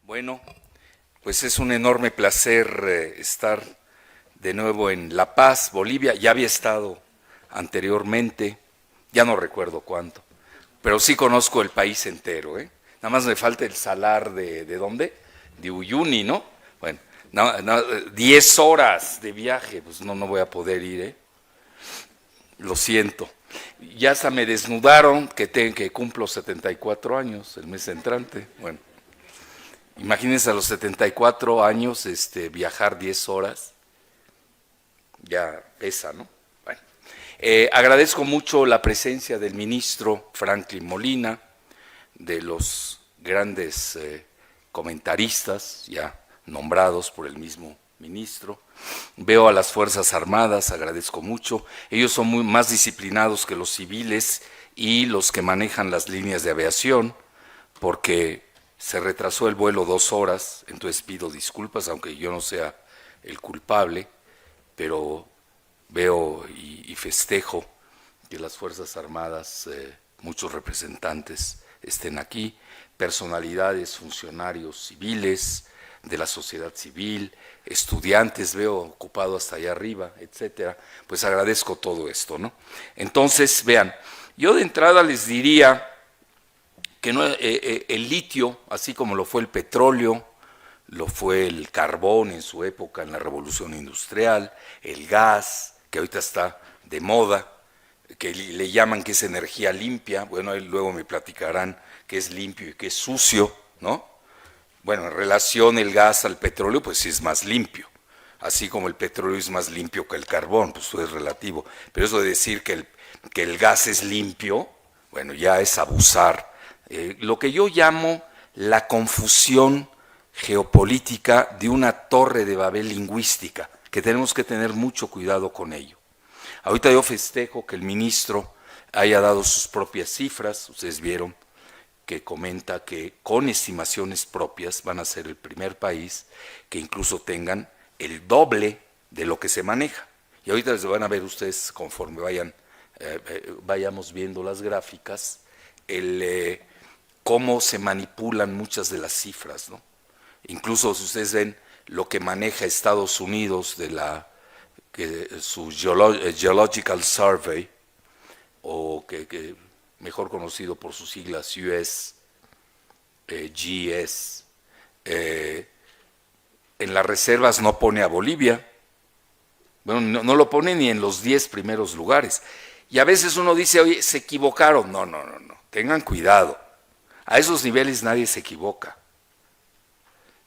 Bueno, pues es un enorme placer estar de nuevo en La Paz, Bolivia. Ya había estado anteriormente, ya no recuerdo cuánto, pero sí conozco el país entero, ¿eh? Nada más me falta el salar ¿de dónde? De Uyuni, ¿no? Bueno, 10 horas de viaje, pues no voy a poder ir, ¿eh? Lo siento. Ya hasta me desnudaron que cumplo 74 años el mes entrante. Bueno, imagínense a los 74 años viajar 10 horas, ya pesa, ¿no? Bueno, agradezco mucho la presencia del ministro Franklin Molina, de los grandes comentaristas ya nombrados por el mismo ministro. Veo a las Fuerzas Armadas, agradezco mucho. Ellos son más disciplinados que los civiles y los que manejan las líneas de aviación, porque se retrasó el vuelo 2 horas, entonces pido disculpas, aunque yo no sea el culpable, pero veo y festejo que las Fuerzas Armadas, muchos representantes estén aquí, personalidades, funcionarios civiles, de la sociedad civil, estudiantes, veo ocupado hasta allá arriba, etcétera. Pues agradezco todo esto, ¿no? Entonces, vean, yo de entrada les diría que no, el litio, así como lo fue el petróleo, lo fue el carbón en su época, en la revolución industrial, el gas, que ahorita está de moda, que le llaman que es energía limpia, bueno, luego me platicarán que es limpio y que es sucio, ¿no? Bueno, en relación el gas al petróleo, pues sí es más limpio, así como el petróleo es más limpio que el carbón, pues eso es relativo, pero eso de decir que el gas es limpio, bueno, ya es abusar. Lo que yo llamo la confusión geopolítica de una torre de Babel lingüística, que tenemos que tener mucho cuidado con ello. Ahorita yo festejo que el ministro haya dado sus propias cifras, ustedes vieron que comenta que con estimaciones propias van a ser el primer país que incluso tengan el doble de lo que se maneja. Y ahorita les van a ver ustedes conforme vayamos viendo las gráficas, cómo se manipulan muchas de las cifras, ¿no? Incluso si ustedes ven lo que maneja Estados Unidos de su Geological Survey, o que mejor conocido por sus siglas USGS, en las reservas no pone a Bolivia, bueno, no lo pone ni en los 10 primeros lugares. Y a veces uno dice, oye, se equivocaron. No, tengan cuidado. A esos niveles nadie se equivoca.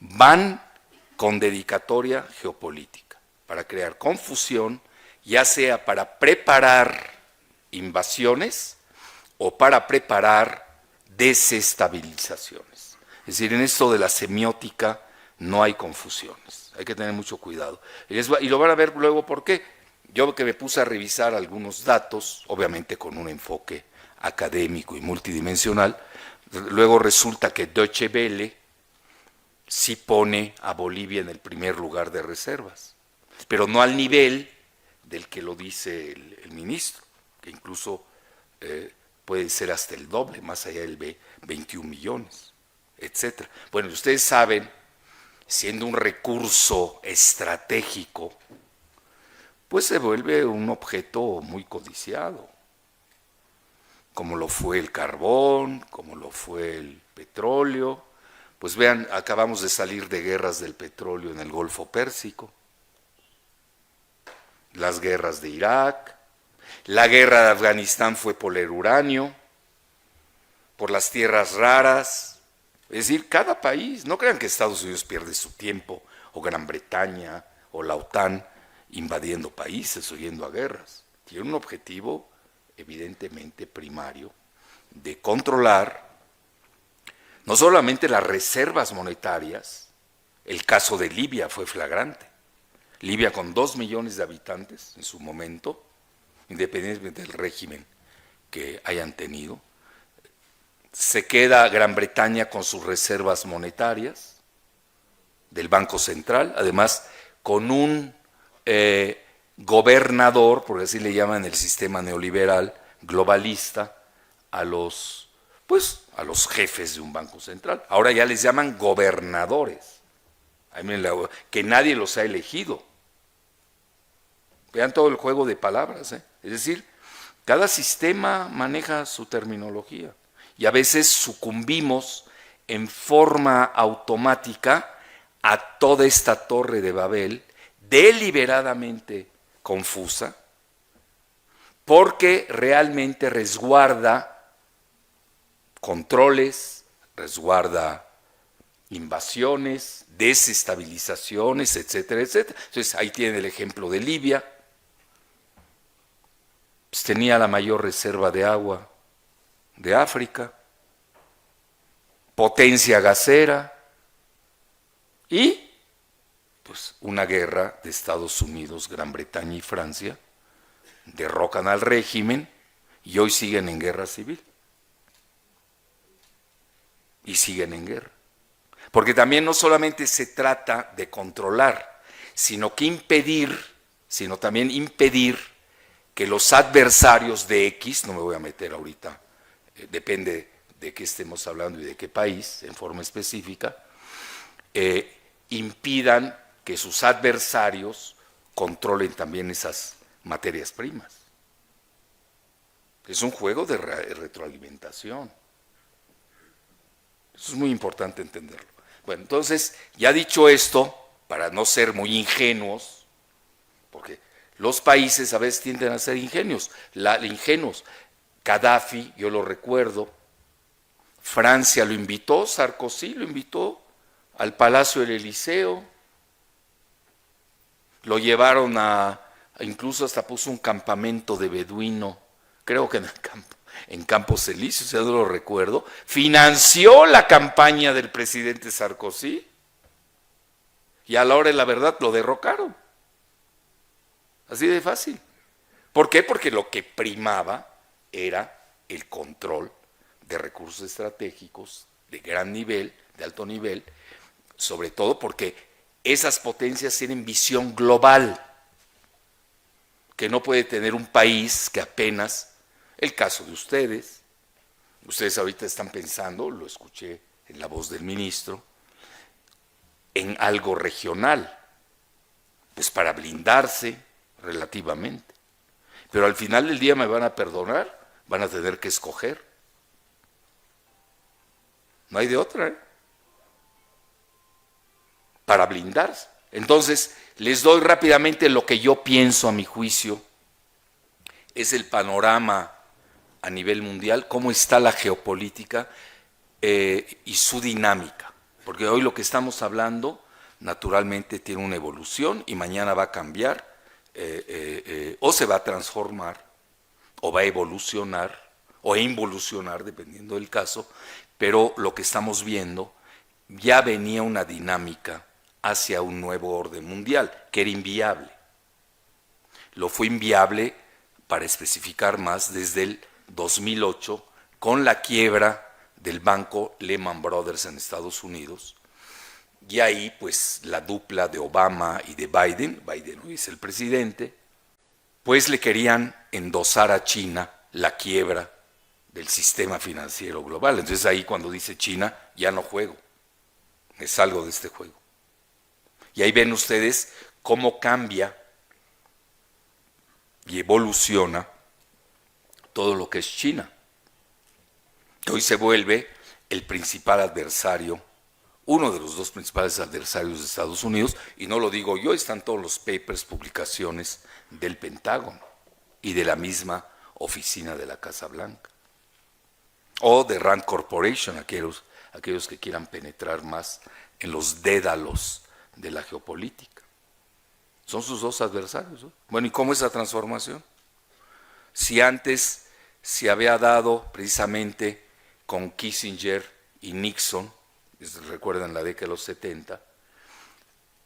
Van con dedicatoria geopolítica, para crear confusión, ya sea para preparar invasiones o para preparar desestabilizaciones. Es decir, en esto de la semiótica no hay confusiones, hay que tener mucho cuidado. Y lo van a ver luego por qué. Yo que me puse a revisar algunos datos, obviamente con un enfoque académico y multidimensional, luego resulta que Deutsche Welle sí pone a Bolivia en el primer lugar de reservas, pero no al nivel del que lo dice el ministro, que incluso puede ser hasta el doble, más allá del 21 millones, etcétera. Bueno, ustedes saben, siendo un recurso estratégico, pues se vuelve un objeto muy codiciado, como lo fue el carbón, como lo fue el petróleo. Pues vean, acabamos de salir de guerras del petróleo en el Golfo Pérsico, las guerras de Irak, la guerra de Afganistán fue por el uranio, por las tierras raras. Es decir, cada país, no crean que Estados Unidos pierde su tiempo, o Gran Bretaña, o la OTAN, invadiendo países o yendo a guerras. Tiene un objetivo evidentemente primario de controlar no solamente las reservas monetarias, el caso de Libia fue flagrante. Libia con 2 millones de habitantes en su momento, independientemente del régimen que hayan tenido, se queda Gran Bretaña con sus reservas monetarias del Banco Central, además con un gobernador, porque así le llaman el sistema neoliberal globalista, a los Pues a los jefes de un banco central. Ahora ya les llaman gobernadores, que nadie los ha elegido. Vean todo el juego de palabras, ¿eh? Es decir, cada sistema maneja su terminología y a veces sucumbimos en forma automática a toda esta torre de Babel, deliberadamente confusa, porque realmente resguarda controles, resguarda invasiones, desestabilizaciones, etcétera, etcétera. Entonces ahí tiene el ejemplo de Libia. Pues tenía la mayor reserva de agua de África, potencia gasera y pues una guerra de Estados Unidos, Gran Bretaña y Francia, derrocan al régimen y hoy siguen en guerra civil. Y siguen en guerra. Porque también no solamente se trata de controlar, sino también impedir que los adversarios de X, no me voy a meter ahorita, depende de qué estemos hablando y de qué país en forma específica, impidan que sus adversarios controlen también esas materias primas. Es un juego de retroalimentación. Eso es muy importante entenderlo. Bueno, entonces, ya dicho esto, para no ser muy ingenuos, porque los países a veces tienden a ser ingenuos. Gaddafi, yo lo recuerdo, Francia lo invitó, Sarkozy lo invitó al Palacio del Eliseo, lo llevaron incluso hasta puso un campamento de beduino, creo que en Campos Elíseos, ya no lo recuerdo, financió la campaña del presidente Sarkozy y a la hora de la verdad lo derrocaron. Así de fácil. ¿Por qué? Porque lo que primaba era el control de recursos estratégicos de gran nivel, de alto nivel, sobre todo porque esas potencias tienen visión global, que no puede tener un país que apenas, el caso de ustedes ahorita están pensando, lo escuché en la voz del ministro, en algo regional, pues para blindarse relativamente. Pero al final del día me van a perdonar, van a tener que escoger. No hay de otra, ¿eh? Para blindarse. Entonces, les doy rápidamente lo que yo pienso a mi juicio, es el panorama a nivel mundial, cómo está la geopolítica y su dinámica. Porque hoy lo que estamos hablando, naturalmente tiene una evolución y mañana va a cambiar, o se va a transformar, o va a evolucionar, o a involucionar, dependiendo del caso, pero lo que estamos viendo, ya venía una dinámica hacia un nuevo orden mundial, que era inviable. Lo fue inviable, para especificar más, desde el 2008, con la quiebra del banco Lehman Brothers en Estados Unidos, y ahí pues la dupla de Obama y de Biden hoy es el presidente, pues le querían endosar a China la quiebra del sistema financiero global. Entonces ahí cuando dice China, ya no juego, me salgo de este juego. Y ahí ven ustedes cómo cambia y evoluciona todo lo que es China, que hoy se vuelve el principal adversario, uno de los dos principales adversarios de Estados Unidos, y no lo digo yo, están todos los papers, publicaciones del Pentágono y de la misma oficina de la Casa Blanca, o de Rand Corporation, aquellos que quieran penetrar más en los dédalos de la geopolítica. Son sus dos adversarios, ¿no? Bueno, ¿y cómo es la transformación? Si antes se había dado precisamente con Kissinger y Nixon, recuerdan la década de los 70,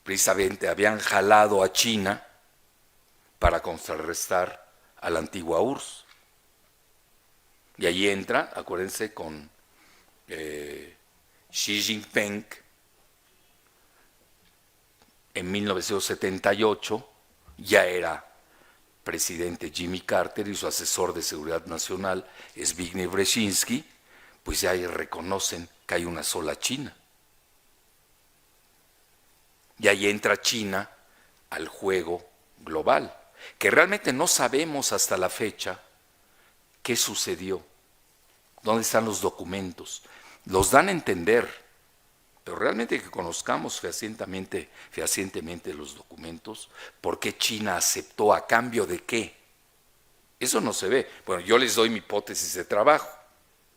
precisamente habían jalado a China para contrarrestar a la antigua URSS. Y ahí entra, acuérdense, con Xi Jinping en 1978, ya era presidente Jimmy Carter y su asesor de seguridad nacional, Zbigniew Brzezinski, pues ya reconocen que hay una sola China. Y ahí entra China al juego global, que realmente no sabemos hasta la fecha qué sucedió, dónde están los documentos. Los dan a entender, pero realmente que conozcamos fehacientemente los documentos, por qué China aceptó, a cambio de qué. Eso no se ve. Bueno, yo les doy mi hipótesis de trabajo,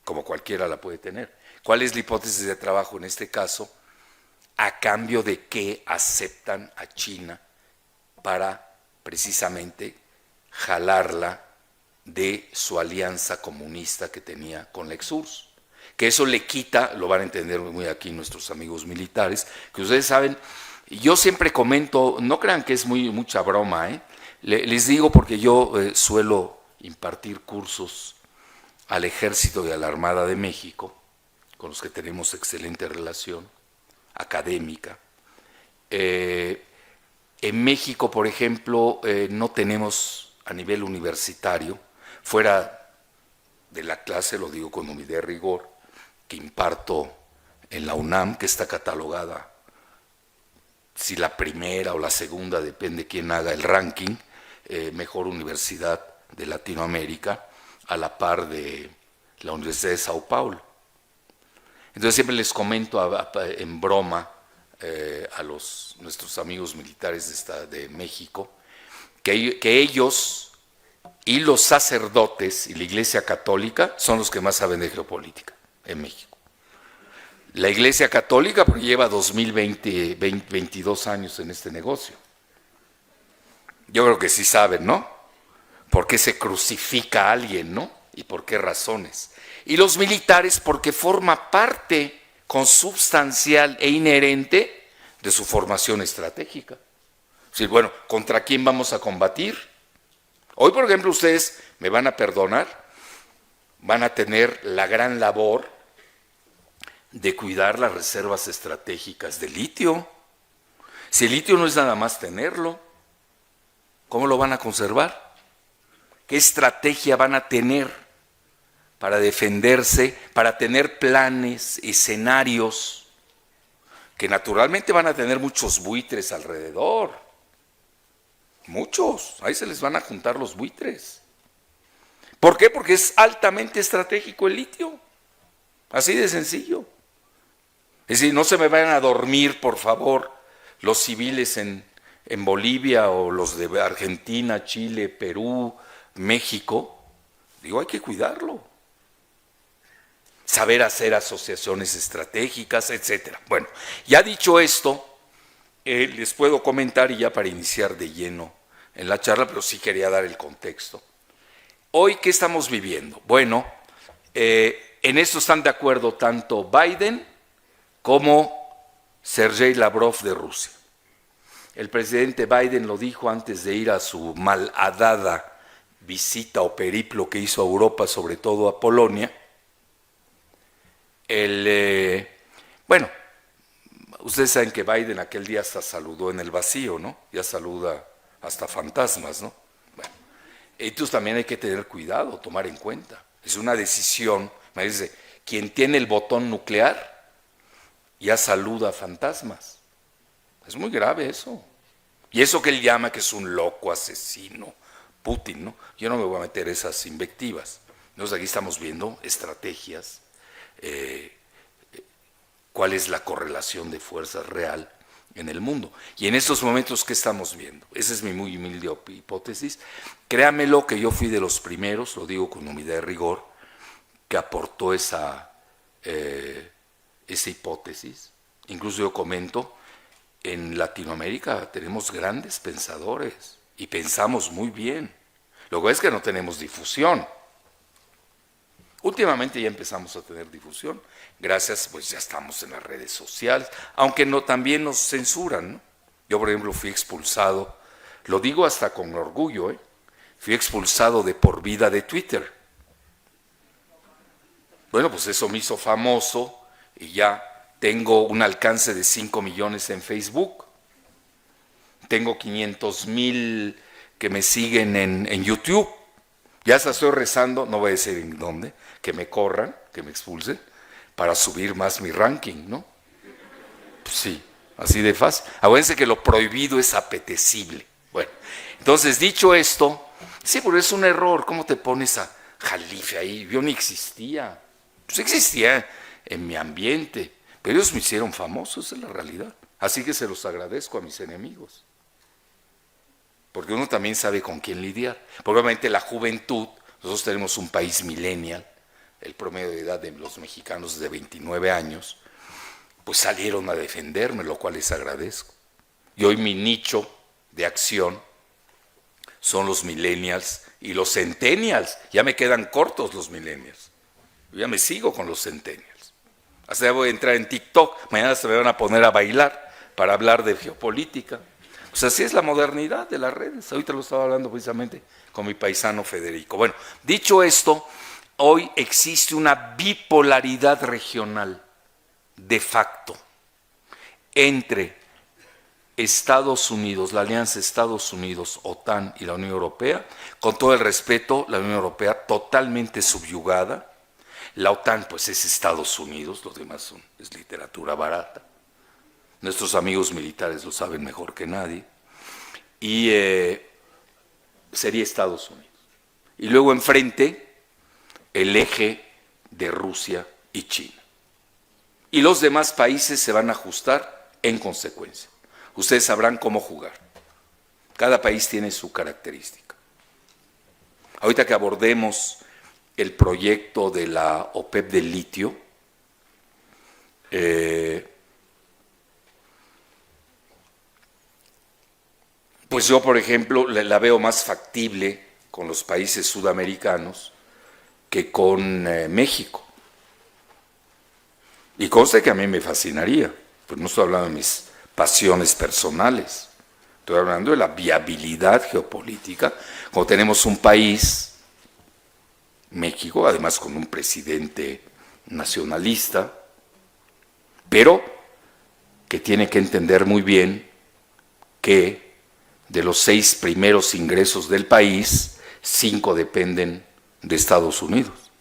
como cualquiera la puede tener. ¿Cuál es la hipótesis de trabajo en este caso? ¿A cambio de qué aceptan a China para precisamente jalarla de su alianza comunista que tenía con la URSS? Que eso le quita, lo van a entender muy aquí nuestros amigos militares, que ustedes saben, yo siempre comento, no crean que es mucha broma, les digo porque yo suelo impartir cursos al Ejército y a la Armada de México, con los que tenemos excelente relación académica. En México, por ejemplo, no tenemos a nivel universitario, fuera de la clase, lo digo con humildad y rigor, que imparto en la UNAM, que está catalogada, si la primera o la segunda, depende quién haga el ranking, mejor universidad de Latinoamérica, a la par de la Universidad de Sao Paulo. Entonces siempre les comento en broma a nuestros amigos militares de México, que ellos y los sacerdotes y la Iglesia Católica son los que más saben de geopolítica en México. La Iglesia Católica porque lleva 22 años en este negocio. Yo creo que sí saben, ¿no? ¿Por qué se crucifica a alguien, no? ¿Y por qué razones? Y los militares porque forma parte consubstancial e inherente de su formación estratégica. Es decir, bueno, ¿contra quién vamos a combatir? Hoy, por ejemplo, ustedes me van a perdonar, van a tener la gran labor de cuidar las reservas estratégicas de litio. Si el litio no es nada más tenerlo, ¿cómo lo van a conservar? ¿Qué estrategia van a tener para defenderse, para tener planes, escenarios, que naturalmente van a tener muchos buitres alrededor? Muchos, ahí se les van a juntar los buitres. ¿Por qué? Porque es altamente estratégico el litio, así de sencillo. Es decir, no se me vayan a dormir, por favor, los civiles en Bolivia o los de Argentina, Chile, Perú, México. Digo, hay que cuidarlo. Saber hacer asociaciones estratégicas, etcétera. Bueno, ya dicho esto, les puedo comentar, y ya para iniciar de lleno en la charla, pero sí quería dar el contexto. Hoy, ¿qué estamos viviendo? Bueno, en esto están de acuerdo tanto Biden como Sergei Lavrov de Rusia. El presidente Biden lo dijo antes de ir a su malhadada visita o periplo que hizo a Europa, sobre todo a Polonia. Bueno, ustedes saben que Biden aquel día hasta saludó en el vacío, ¿no? Ya saluda hasta fantasmas, ¿no? Bueno, entonces también hay que tener cuidado, tomar en cuenta. Es una decisión, me dice, quien tiene el botón nuclear ya saluda a fantasmas. Es muy grave eso. Y eso que él llama que es un loco asesino, Putin, ¿no? Yo no me voy a meter esas invectivas. Entonces aquí estamos viendo estrategias, cuál es la correlación de fuerzas real en el mundo. Y en estos momentos, ¿qué estamos viendo? Esa es mi muy humilde hipótesis. Créamelo que yo fui de los primeros, lo digo con humildad y rigor, que aportó esa hipótesis. Incluso yo comento, en Latinoamérica tenemos grandes pensadores y pensamos muy bien. Lo que es que no tenemos difusión. Últimamente ya empezamos a tener difusión, gracias, pues ya estamos en las redes sociales, aunque no, también nos censuran, ¿no? Yo, por ejemplo, fui expulsado, lo digo hasta con orgullo, fui expulsado de por vida de Twitter. Bueno, pues eso me hizo famoso y ya tengo un alcance de 5 millones en Facebook, tengo 500,000 que me siguen en YouTube. Ya hasta estoy rezando, no voy a decir en dónde, que me corran, que me expulsen, para subir más mi ranking, ¿no? Pues sí, así de fácil. Acuérdense que lo prohibido es apetecible. Bueno, entonces dicho esto, sí, pero es un error. ¿Cómo te pones a Jalife ahí? Yo ni existía. Pues existía en mi ambiente, pero ellos me hicieron famoso, esa es la realidad. Así que se los agradezco a mis enemigos. Porque uno también sabe con quién lidiar. Probablemente la juventud, nosotros tenemos un país millennial, el promedio de edad de los mexicanos es de 29 años, pues salieron a defenderme, lo cual les agradezco. Y hoy mi nicho de acción son los millennials y los centennials. Ya me quedan cortos los millennials. Yo ya me sigo con los centennials. Hasta ya voy a entrar en TikTok, mañana se me van a poner a bailar para hablar de geopolítica. Pues así es la modernidad de las redes. Ahorita lo estaba hablando precisamente con mi paisano Federico. Bueno, dicho esto, hoy existe una bipolaridad regional de facto entre Estados Unidos, la alianza Estados Unidos, OTAN y la Unión Europea. Con todo el respeto, la Unión Europea totalmente subyugada. La OTAN pues es Estados Unidos, los demás es literatura barata. Nuestros amigos militares lo saben mejor que nadie. Y sería Estados Unidos. Y luego enfrente el eje de Rusia y China. Y los demás países se van a ajustar en consecuencia. Ustedes sabrán cómo jugar. Cada país tiene su característica. Ahorita que abordemos el proyecto de la OPEP del litio, pues yo, por ejemplo, la veo más factible con los países sudamericanos que con México. Y conste que a mí me fascinaría, pues no estoy hablando de mis pasiones personales, estoy hablando de la viabilidad geopolítica, como tenemos un país, México, además con un presidente nacionalista, pero que tiene que entender muy bien que de los 6 primeros ingresos del país, 5 dependen de Estados Unidos.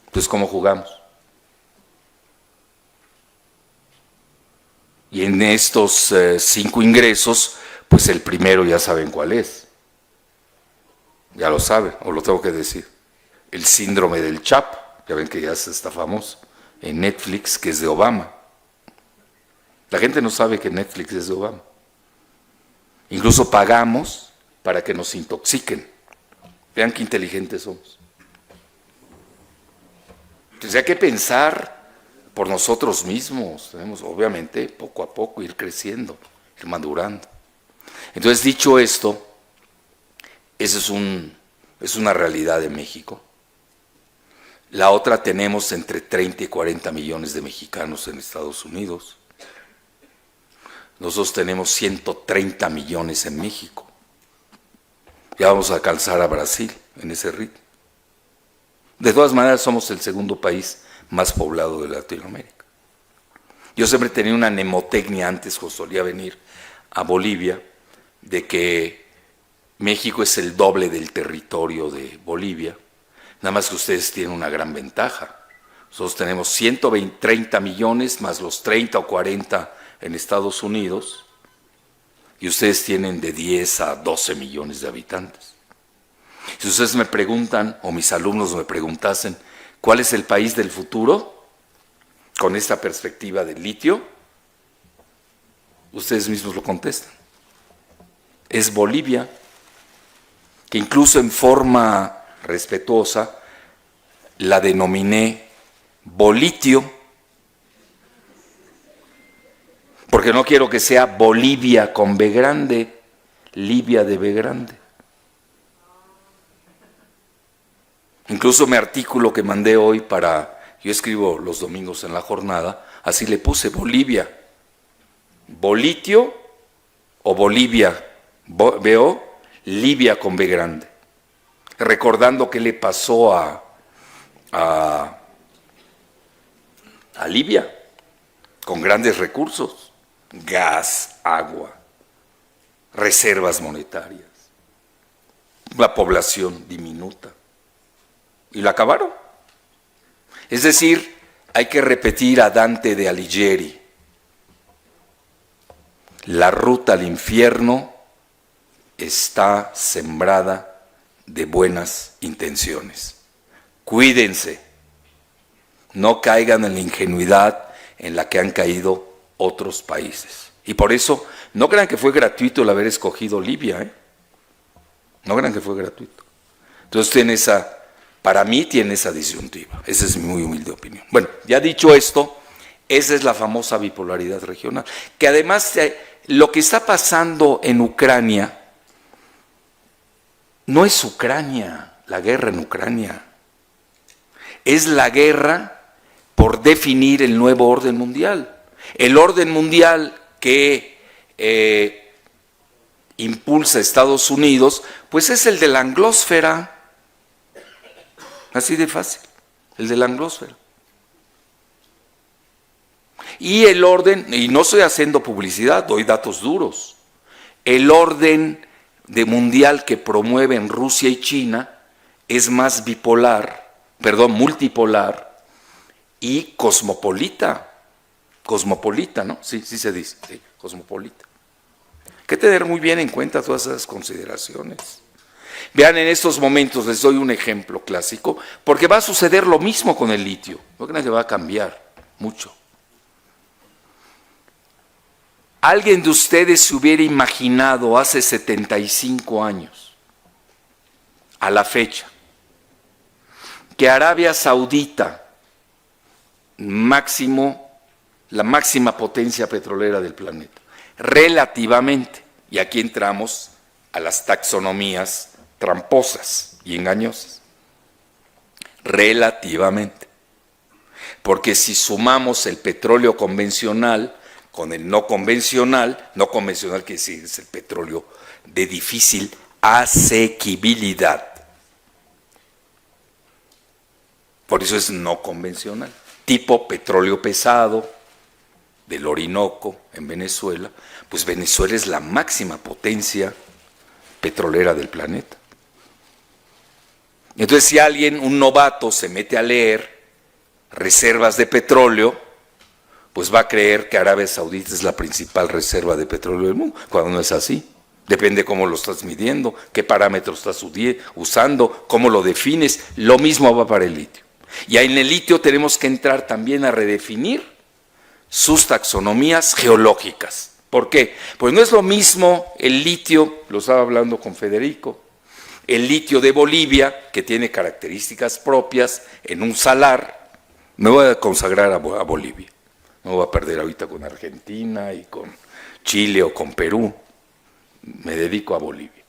Entonces, ¿cómo jugamos? Y en estos 5 ingresos, pues el primero ya saben cuál es. Ya lo saben, o lo tengo que decir. El síndrome del Chapo, ya ven que ya está famoso, en Netflix, que es de Obama. La gente no sabe que Netflix es de Obama. Incluso pagamos para que nos intoxiquen. Vean qué inteligentes somos. Entonces hay que pensar por nosotros mismos. Tenemos, obviamente, poco a poco ir creciendo, ir madurando. Entonces, dicho esto, esa es una realidad de México. La otra, tenemos entre 30 y 40 millones de mexicanos en Estados Unidos. Nosotros tenemos 130 millones en México. Ya vamos a alcanzar a Brasil en ese ritmo. De todas maneras, somos el segundo país más poblado de Latinoamérica. Yo siempre tenía una mnemotecnia antes, cuando solía venir a Bolivia, de que México es el doble del territorio de Bolivia, nada más que ustedes tienen una gran ventaja. Nosotros tenemos 130 millones más los 30 o 40 en Estados Unidos, y ustedes tienen de 10 a 12 millones de habitantes. Si ustedes me preguntan, o mis alumnos me preguntasen, ¿cuál es el país del futuro? Con esta perspectiva del litio, ustedes mismos lo contestan. Es Bolivia, que incluso en forma respetuosa la denominé Bolitio, porque no quiero que sea Bolivia con B grande, Libia de B grande. Incluso mi artículo que mandé hoy yo escribo los domingos en la jornada, así le puse Bolivia, Bolitio o Bolivia, veo Libia con B grande, recordando qué le pasó a Libia, con grandes recursos, gas, agua, reservas monetarias, una población diminuta. Y la acabaron. Es decir, hay que repetir a Dante de Alighieri: la ruta al infierno está sembrada de buenas intenciones. Cuídense, no caigan en la ingenuidad en la que han caído otros países. Y por eso, no crean que fue gratuito el haber escogido Libia, ¿eh? No crean que fue gratuito. Entonces para mí tiene esa disyuntiva. Esa es mi muy humilde opinión. Bueno, ya dicho esto, esa es la famosa bipolaridad regional. Que además lo que está pasando en Ucrania no es Ucrania, la guerra en Ucrania. Es la guerra por definir el nuevo orden mundial. El orden mundial que impulsa a Estados Unidos, pues es el de la anglósfera. Así de fácil, el de la anglósfera. Y el orden, y no estoy haciendo publicidad, doy datos duros, el orden mundial que promueven Rusia y China es más multipolar y cosmopolita, ¿no? Sí se dice, sí, cosmopolita. Hay que tener muy bien en cuenta todas esas consideraciones. Vean, en estos momentos les doy un ejemplo clásico, porque va a suceder lo mismo con el litio. No crean que va a cambiar mucho. ¿Alguien de ustedes se hubiera imaginado hace 75 años, a la fecha, que Arabia Saudita, la máxima potencia petrolera del planeta, relativamente, y aquí entramos a las taxonomías tramposas y engañosas, relativamente, porque si sumamos el petróleo convencional con el no convencional quiere decir es el petróleo de difícil asequibilidad, por eso es no convencional, tipo petróleo pesado del Orinoco en Venezuela, pues Venezuela es la máxima potencia petrolera del planeta. Entonces, si un novato se mete a leer reservas de petróleo, pues va a creer que Arabia Saudita es la principal reserva de petróleo del mundo, cuando no es así. Depende cómo lo estás midiendo, qué parámetros estás usando, cómo lo defines. Lo mismo va para el litio. Y en el litio tenemos que entrar también a redefinir sus taxonomías geológicas. ¿Por qué? Pues no es lo mismo el litio, lo estaba hablando con Federico, el litio de Bolivia, que tiene características propias en un salar. Me voy a consagrar a Bolivia. No voy a perder ahorita con Argentina y con Chile o con Perú. Me dedico a Bolivia.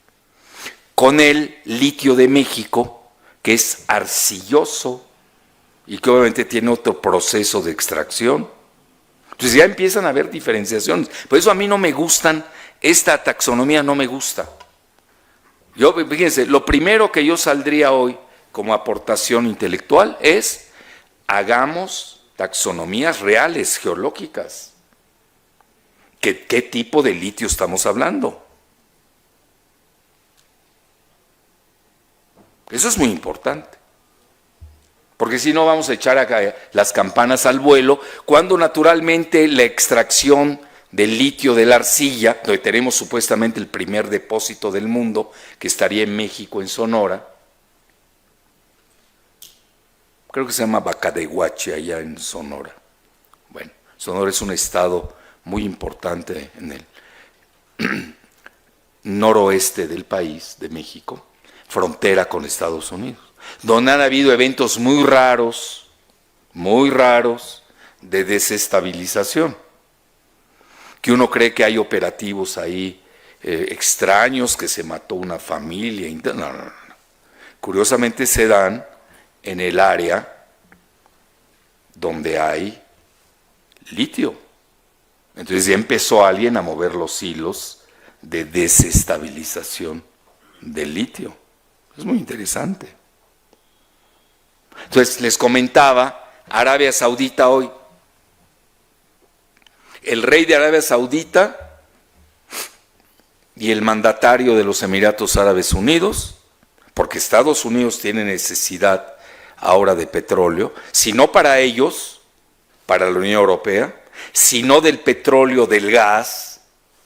Con el litio de México, que es arcilloso y que obviamente tiene otro proceso de extracción. Entonces ya empiezan a haber diferenciaciones. Por eso a mí no me gustan, esta taxonomía no me gusta. Fíjense, lo primero que yo saldría hoy como aportación intelectual es: hagamos taxonomías reales, geológicas. ¿Qué tipo de litio estamos hablando? Eso es muy importante. Porque si no vamos a echar acá las campanas al vuelo, cuando naturalmente la extracción del litio de la arcilla, donde tenemos supuestamente el primer depósito del mundo, que estaría en México, en Sonora, creo que se llama Bacadehuachi, allá en Sonora. Bueno, Sonora es un estado muy importante en el noroeste del país, de México, frontera con Estados Unidos, donde han habido eventos muy raros de desestabilización, que uno cree que hay operativos ahí extraños, que se mató una familia. No. Curiosamente se dan en el área donde hay litio. Entonces ya empezó alguien a mover los hilos de desestabilización del litio. Es muy interesante. Entonces les comentaba, Arabia Saudita hoy, el rey de Arabia Saudita y el mandatario de los Emiratos Árabes Unidos porque Estados Unidos tiene necesidad ahora de petróleo, si no para ellos, para la Unión Europea, sino del petróleo, del gas.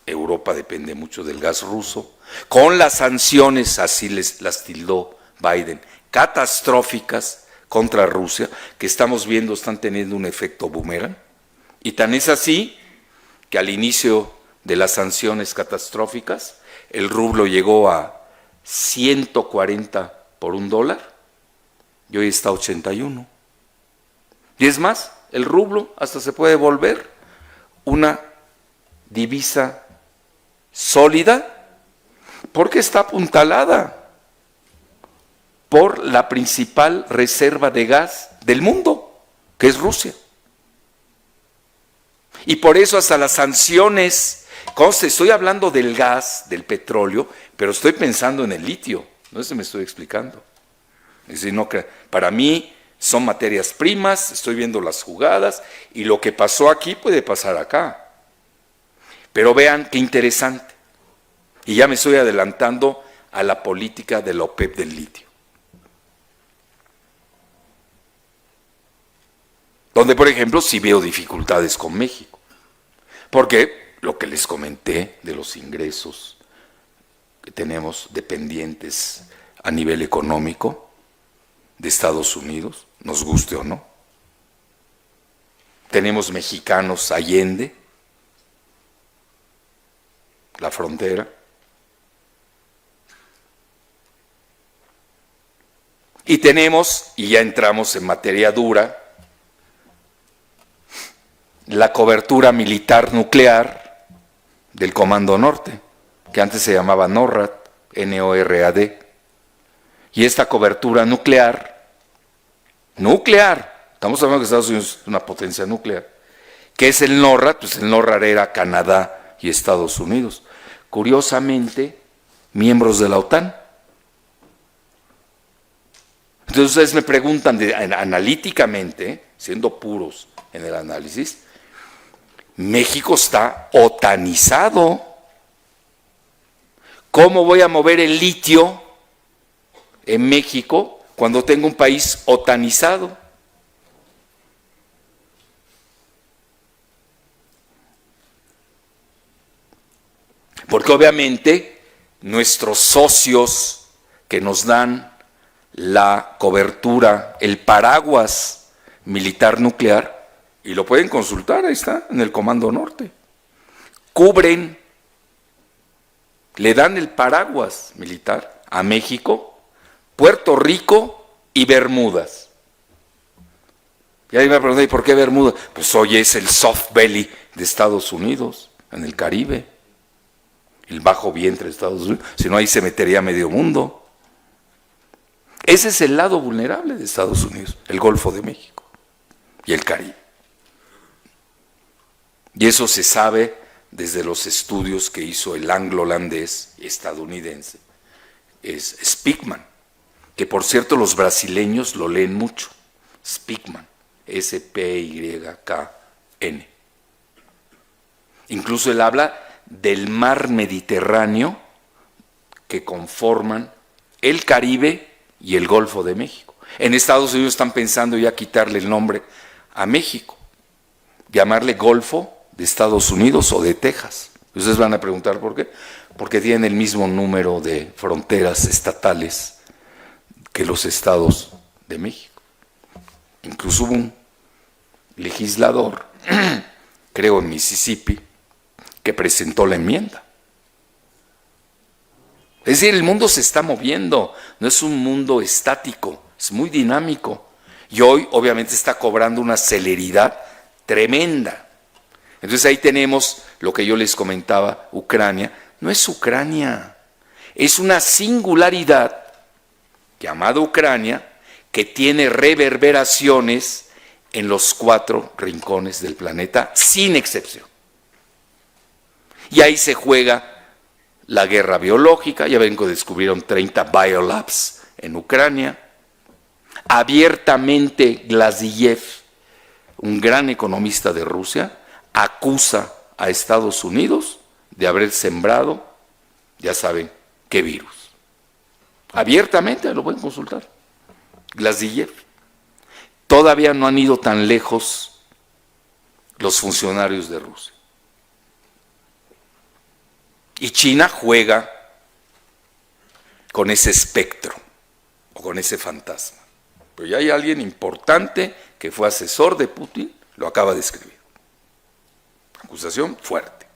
Europa depende mucho del gas ruso. Con las sanciones, así las tildó Biden, catastróficas contra Rusia, que estamos viendo están teniendo un efecto boomerang. Y tan es así que al inicio de las sanciones catastróficas, el rublo llegó a 140 por $1 y hoy está a 81. Y es más, el rublo hasta se puede volver una divisa sólida porque está apuntalada por la principal reserva de gas del mundo, que es Rusia. Y por eso hasta las sanciones, estoy hablando del gas, del petróleo, pero estoy pensando en el litio, no sé si me estoy explicando. Es decir, no, para mí son materias primas, estoy viendo las jugadas y lo que pasó aquí puede pasar acá. Pero vean qué interesante. Y ya me estoy adelantando a la política de la OPEP del litio. Donde, por ejemplo, sí veo dificultades con México. Porque lo que les comenté de los ingresos que tenemos dependientes a nivel económico de Estados Unidos, nos guste o no. Tenemos mexicanos allende la frontera. Y tenemos, y ya entramos en materia dura, la cobertura militar nuclear del Comando Norte, que antes se llamaba NORAD, NORAD. Y esta cobertura nuclear, estamos hablando de que Estados Unidos es una potencia nuclear, que es el NORAD, pues el NORAD era Canadá y Estados Unidos. Curiosamente, miembros de la OTAN. Entonces ustedes me preguntan analíticamente, siendo puros en el análisis, México está otanizado. ¿Cómo voy a mover el litio en México cuando tengo un país otanizado? Porque obviamente nuestros socios que nos dan la cobertura, el paraguas militar nuclear, y lo pueden consultar, ahí está, en el Comando Norte, cubren, le dan el paraguas militar a México, Puerto Rico y Bermudas. Y ahí me preguntan, ¿y por qué Bermudas? Pues hoy es el soft belly de Estados Unidos, en el Caribe, el bajo vientre de Estados Unidos, si no ahí se metería medio mundo. Ese es el lado vulnerable de Estados Unidos, el Golfo de México y el Caribe. Y eso se sabe desde los estudios que hizo el anglo-holandés estadounidense, es Speakman, que por cierto los brasileños lo leen mucho, Speakman, S-P-Y-K-N. Incluso él habla del mar Mediterráneo que conforman el Caribe y el Golfo de México. En Estados Unidos están pensando ya quitarle el nombre a México, llamarle Golfo de Estados Unidos o de Texas. Ustedes van a preguntar por qué. Porque tienen el mismo número de fronteras estatales que los estados de México. Incluso hubo un legislador, creo en Mississippi, que presentó la enmienda. Es decir, el mundo se está moviendo, no es un mundo estático, es muy dinámico. Y hoy obviamente está cobrando una celeridad tremenda. Entonces ahí tenemos lo que yo les comentaba, Ucrania. No es Ucrania, es una singularidad llamada Ucrania que tiene reverberaciones en los 4 rincones del planeta, sin excepción. Y ahí se juega la guerra biológica, ya ven que descubrieron 30 biolabs en Ucrania. Abiertamente Glaziev, un gran economista de Rusia, acusa a Estados Unidos de haber sembrado, ya saben, qué virus. Abiertamente lo pueden consultar. Glasdiev. Todavía no han ido tan lejos los funcionarios de Rusia. Y China juega con ese espectro o con ese fantasma. Pero ya hay alguien importante que fue asesor de Putin, lo acaba de escribir. Acusación fuerte.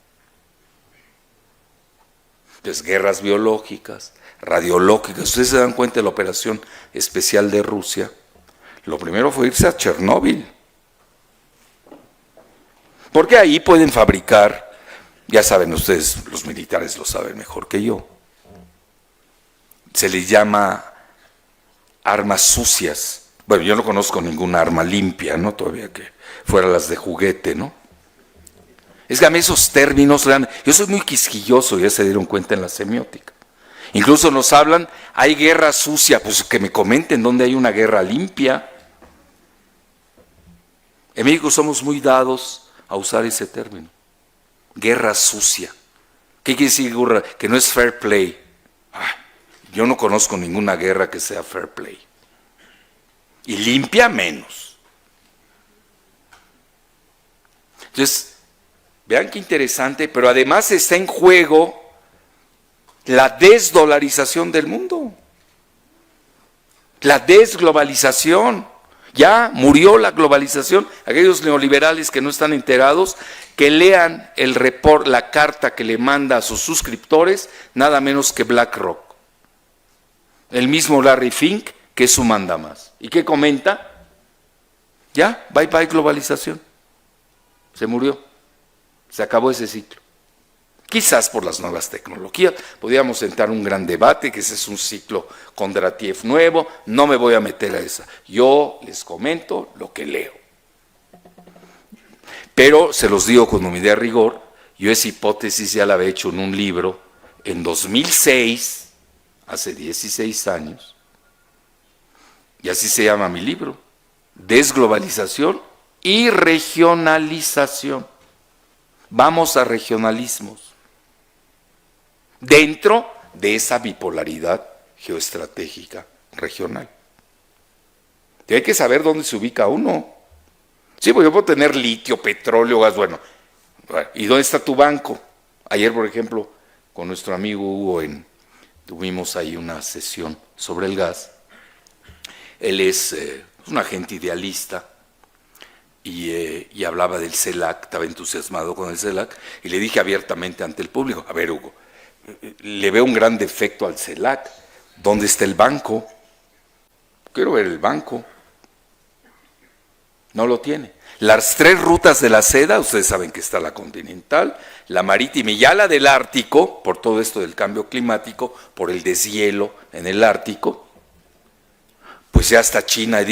Entonces, guerras biológicas, radiológicas. Ustedes se dan cuenta de la operación especial de Rusia. Lo primero fue irse a Chernóbil. Porque ahí pueden fabricar, ya saben ustedes, los militares lo saben mejor que yo, se les llama armas sucias. Bueno, yo no conozco ninguna arma limpia, ¿no? Todavía que fueran las de juguete, ¿no? Es que a mí esos términos, yo soy muy quisquilloso, ya se dieron cuenta en la semiótica. Incluso nos hablan, hay guerra sucia, pues que me comenten dónde hay una guerra limpia. En México somos muy dados a usar ese término, guerra sucia. ¿Qué quiere decir guerra? Que no es fair play. Yo no conozco ninguna guerra que sea fair play. Y limpia menos. Entonces, vean qué interesante, pero además está en juego la desdolarización del mundo. La desglobalización. Ya murió la globalización. Aquellos neoliberales que no están enterados, que lean el report, la carta que le manda a sus suscriptores, nada menos que BlackRock. El mismo Larry Fink, que es su mandamás. ¿Y qué comenta? Ya, bye bye globalización. Se murió. Se acabó ese ciclo. Quizás por las nuevas tecnologías. Podríamos entrar en un gran debate, que ese es un ciclo Kondratiev nuevo. No me voy a meter a esa. Yo les comento lo que leo. Pero se los digo con humildad y rigor. Yo esa hipótesis ya la había hecho en un libro en 2006, hace 16 años. Y así se llama mi libro. Desglobalización y regionalización. Vamos a regionalismos. Dentro de esa bipolaridad geoestratégica regional. Y hay que saber dónde se ubica uno. Sí, porque yo puedo tener litio, petróleo, gas, bueno. ¿Y dónde está tu banco? Ayer, por ejemplo, con nuestro amigo Hugo tuvimos ahí una sesión sobre el gas. Él es un agente idealista y hablaba del CELAC, estaba entusiasmado con el CELAC, y le dije abiertamente ante el público, a ver, Hugo, le veo un gran defecto al CELAC. ¿Dónde está el banco? Quiero ver el banco. No lo tiene. Las 3 rutas de la seda, ustedes saben que está la continental, la marítima y ya la del Ártico, por todo esto del cambio climático, por el deshielo en el Ártico, pues ya está China,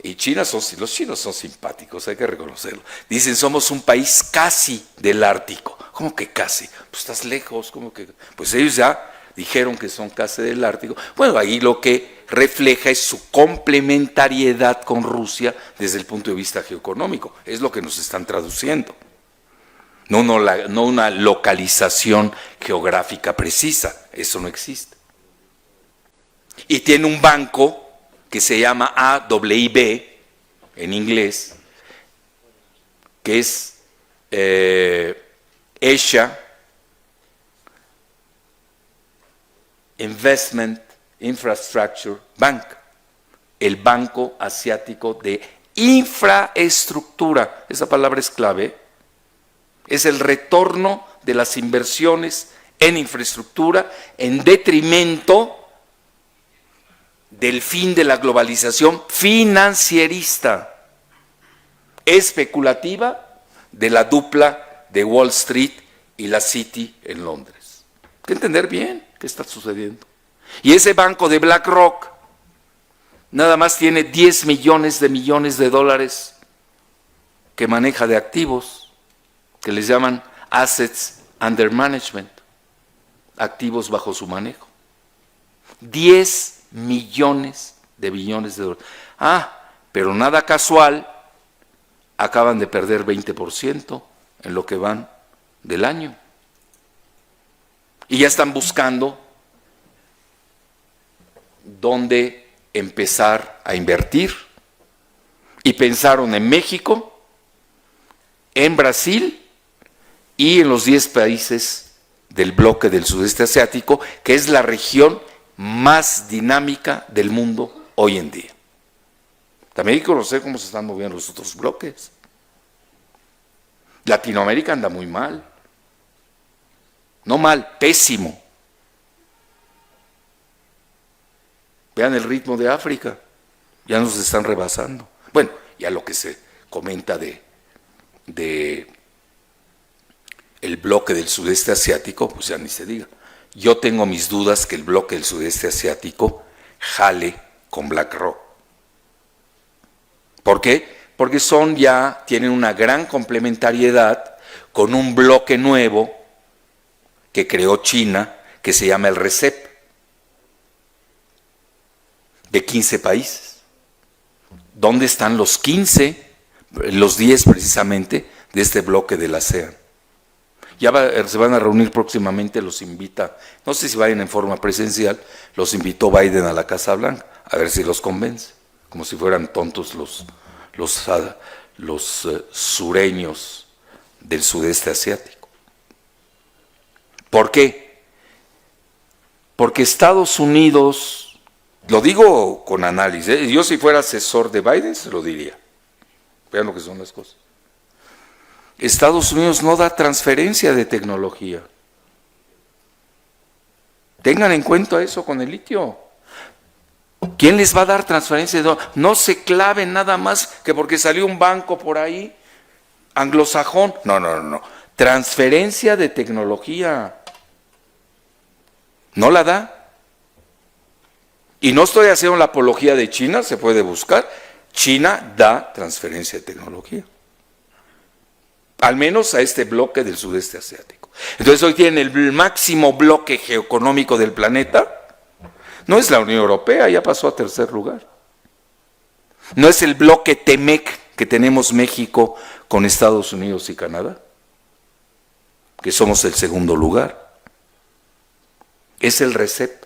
y China los chinos son simpáticos, hay que reconocerlo. Dicen, somos un país casi del Ártico. ¿Cómo que casi? Pues estás lejos, ¿cómo que? Pues ellos ya dijeron que son casi del Ártico. Bueno, ahí lo que refleja es su complementariedad con Rusia desde el punto de vista geoeconómico. Es lo que nos están traduciendo. No una localización geográfica precisa, eso no existe. Y tiene un banco que se llama AWB, en inglés, que es Asia Investment Infrastructure Bank, el Banco Asiático de Infraestructura. Esa palabra es clave. Es el retorno de las inversiones en infraestructura en detrimento del fin de la globalización financierista, especulativa, de la dupla de Wall Street y la City en Londres. Hay que entender bien qué está sucediendo. Y ese banco de BlackRock nada más tiene 10 millones de dólares que maneja de activos, que les llaman assets under management, activos bajo su manejo. 10 millones de billones de dólares. Pero nada casual, acaban de perder 20% en lo que van del año. Y ya están buscando dónde empezar a invertir y pensaron en México, en Brasil y en los 10 países del bloque del sudeste asiático, que es la región más dinámica del mundo hoy en día. También hay que conocer cómo se están moviendo los otros bloques. Latinoamérica anda muy mal. No mal, pésimo. Vean el ritmo de África, ya nos están rebasando. Bueno, ya lo que se comenta de el bloque del sudeste asiático, pues ya ni se diga. Yo tengo mis dudas que el bloque del sudeste asiático jale con BlackRock. ¿Por qué? Porque tienen una gran complementariedad con un bloque nuevo que creó China, que se llama el RCEP, de 15 países. ¿Dónde están los 15, los 10 precisamente, de este bloque del ASEAN? Se van a reunir próximamente, los invita, no sé si vayan en forma presencial, los invitó Biden a la Casa Blanca, a ver si los convence, como si fueran tontos los sureños del sudeste asiático. ¿Por qué? Porque Estados Unidos, lo digo con análisis, yo si fuera asesor de Biden se lo diría, vean lo que son las cosas. Estados Unidos no da transferencia de tecnología. Tengan en cuenta eso con el litio. ¿Quién les va a dar transferencia? No se claven nada más que porque salió un banco por ahí, anglosajón. No. Transferencia de tecnología. No la da. Y no estoy haciendo la apología de China, se puede buscar. China da transferencia de tecnología. Al menos a este bloque del sudeste asiático. Entonces hoy tienen el máximo bloque geoeconómico del planeta. No es la Unión Europea, ya pasó a tercer lugar. No es el bloque TEMEC que tenemos México con Estados Unidos y Canadá, que somos el segundo lugar. Es el RCEP,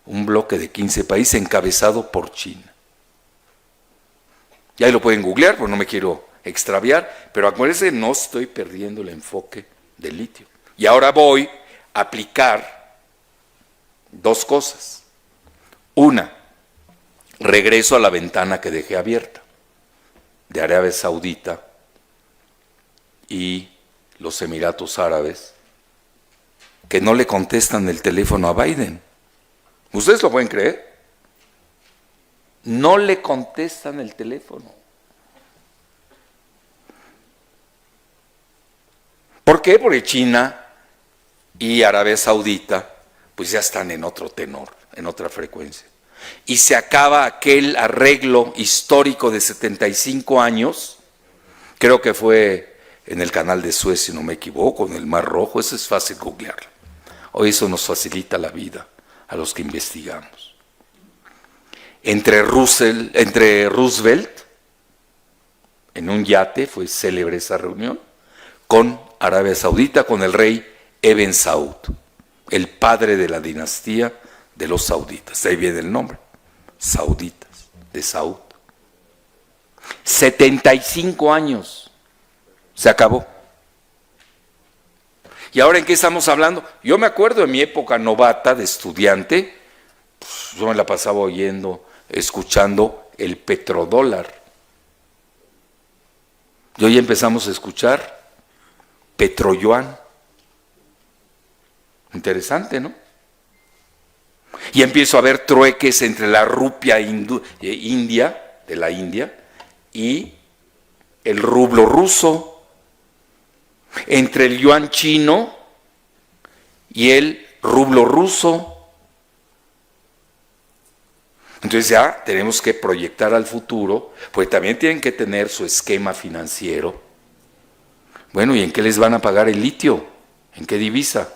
un bloque de 15 países encabezado por China. Y ahí lo pueden googlear, pues no me quiero extraviar, pero acuérdense, no estoy perdiendo el enfoque del litio. Y ahora voy a aplicar dos cosas. Una, regreso a la ventana que dejé abierta, de Arabia Saudita y los Emiratos Árabes, que no le contestan el teléfono a Biden. ¿Ustedes lo pueden creer? No le contestan el teléfono. ¿Por qué? Porque China y Arabia Saudita pues ya están en otro tenor, en otra frecuencia. Y se acaba aquel arreglo histórico de 75 años, creo que fue en el canal de Suez, si no me equivoco, en el Mar Rojo, eso es fácil googlearlo. Hoy eso nos facilita la vida a los que investigamos. Entre Roosevelt, en un yate, fue célebre esa reunión, con Arabia Saudita, con el rey Ibn Saud, el padre de la dinastía de los sauditas. De ahí viene el nombre, sauditas, de Saud. 75 años, se acabó. ¿Y ahora en qué estamos hablando? Yo me acuerdo en mi época novata de estudiante, pues, yo me la pasaba escuchando el petrodólar. Y hoy empezamos a escuchar petroyuan. Interesante, ¿no? Y empiezo a ver trueques entre la rupia india, de la India, y el rublo ruso, entre el yuan chino y el rublo ruso. Entonces ya tenemos que proyectar al futuro, pues también tienen que tener su esquema financiero. Bueno, ¿y en qué les van a pagar el litio? ¿En qué divisa?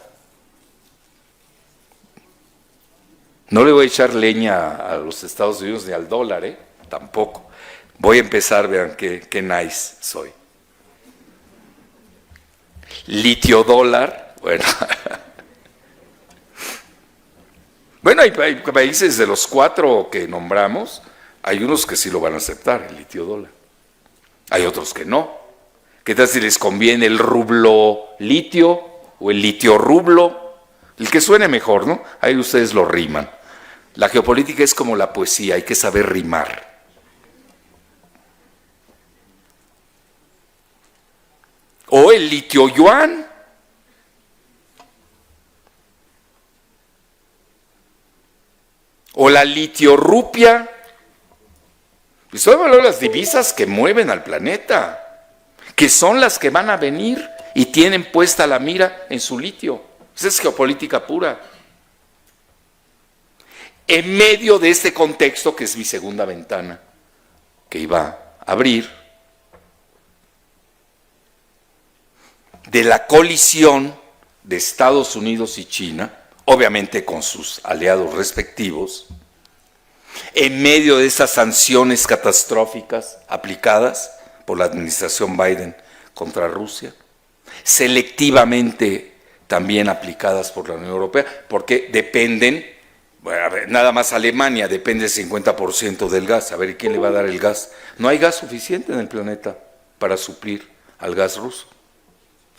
No le voy a echar leña a los Estados Unidos ni al dólar, tampoco. Voy a empezar, vean qué nice soy. Litio dólar, bueno. Bueno, hay países de los 4 que nombramos, hay unos que sí lo van a aceptar, el litio dólar. Hay otros que no. ¿Qué tal si les conviene el rublo litio o el litio rublo? El que suene mejor, ¿no? Ahí ustedes lo riman. La geopolítica es como la poesía, hay que saber rimar. O el litio yuan. O la litio rupia. Y son las divisas que mueven al planeta, que son las que van a venir y tienen puesta la mira en su litio. Esa es geopolítica pura. En medio de este contexto, que es mi segunda ventana, que iba a abrir, de la colisión de Estados Unidos y China, obviamente con sus aliados respectivos, en medio de esas sanciones catastróficas aplicadas por la administración Biden contra Rusia, selectivamente también aplicadas por la Unión Europea, porque dependen, bueno, a ver, nada más Alemania depende del 50% del gas. A ver, ¿quién le va a dar el gas? No hay gas suficiente en el planeta para suplir al gas ruso.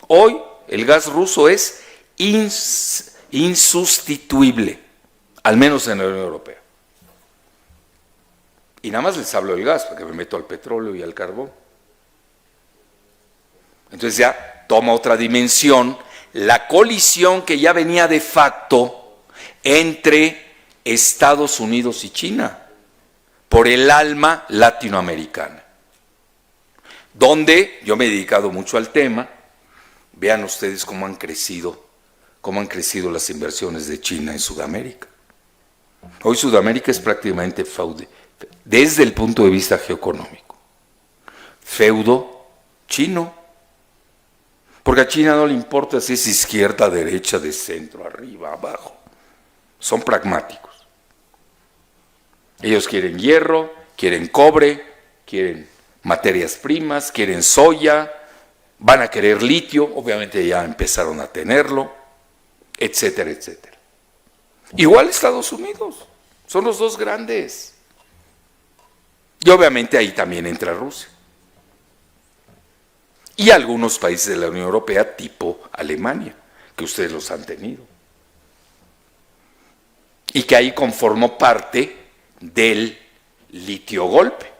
Hoy el gas ruso es insustituible, al menos en la Unión Europea. Y nada más les hablo del gas, porque me meto al petróleo y al carbón. Entonces ya toma otra dimensión la colisión que ya venía de facto entre Estados Unidos y China por el alma latinoamericana, donde yo me he dedicado mucho al tema. Vean ustedes cómo han crecido las inversiones de China en Sudamérica. Hoy Sudamérica es prácticamente desde el punto de vista geoeconómico, feudo chino, porque a China no le importa si es izquierda, derecha, de centro, arriba, abajo, son pragmáticos. Ellos quieren hierro, quieren cobre, quieren materias primas, quieren soya, van a querer litio, obviamente ya empezaron a tenerlo, etcétera, etcétera. Igual Estados Unidos, son los dos grandes. Y obviamente ahí también entra Rusia. Y algunos países de la Unión Europea, tipo Alemania, que ustedes los han tenido. Y que ahí conformó parte del litiogolpe.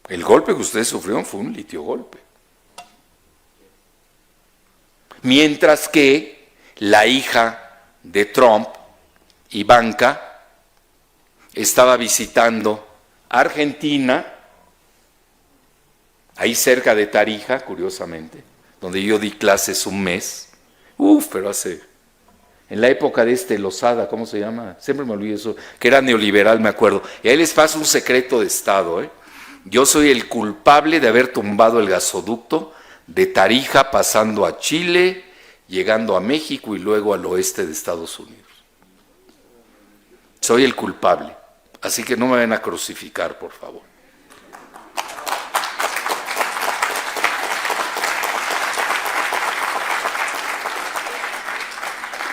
El golpe que ustedes sufrieron fue un litiogolpe. Mientras que la hija de Trump, Ivanka, estaba visitando Argentina, ahí cerca de Tarija, curiosamente, donde yo di clases un mes, pero en la época de Lozada, ¿cómo se llama? Siempre me olvido eso, que era neoliberal, me acuerdo. Y ahí les paso un secreto de Estado, Yo soy el culpable de haber tumbado el gasoducto de Tarija, pasando a Chile, llegando a México y luego al oeste de Estados Unidos. Soy el culpable. Así que no me vayan a crucificar, por favor.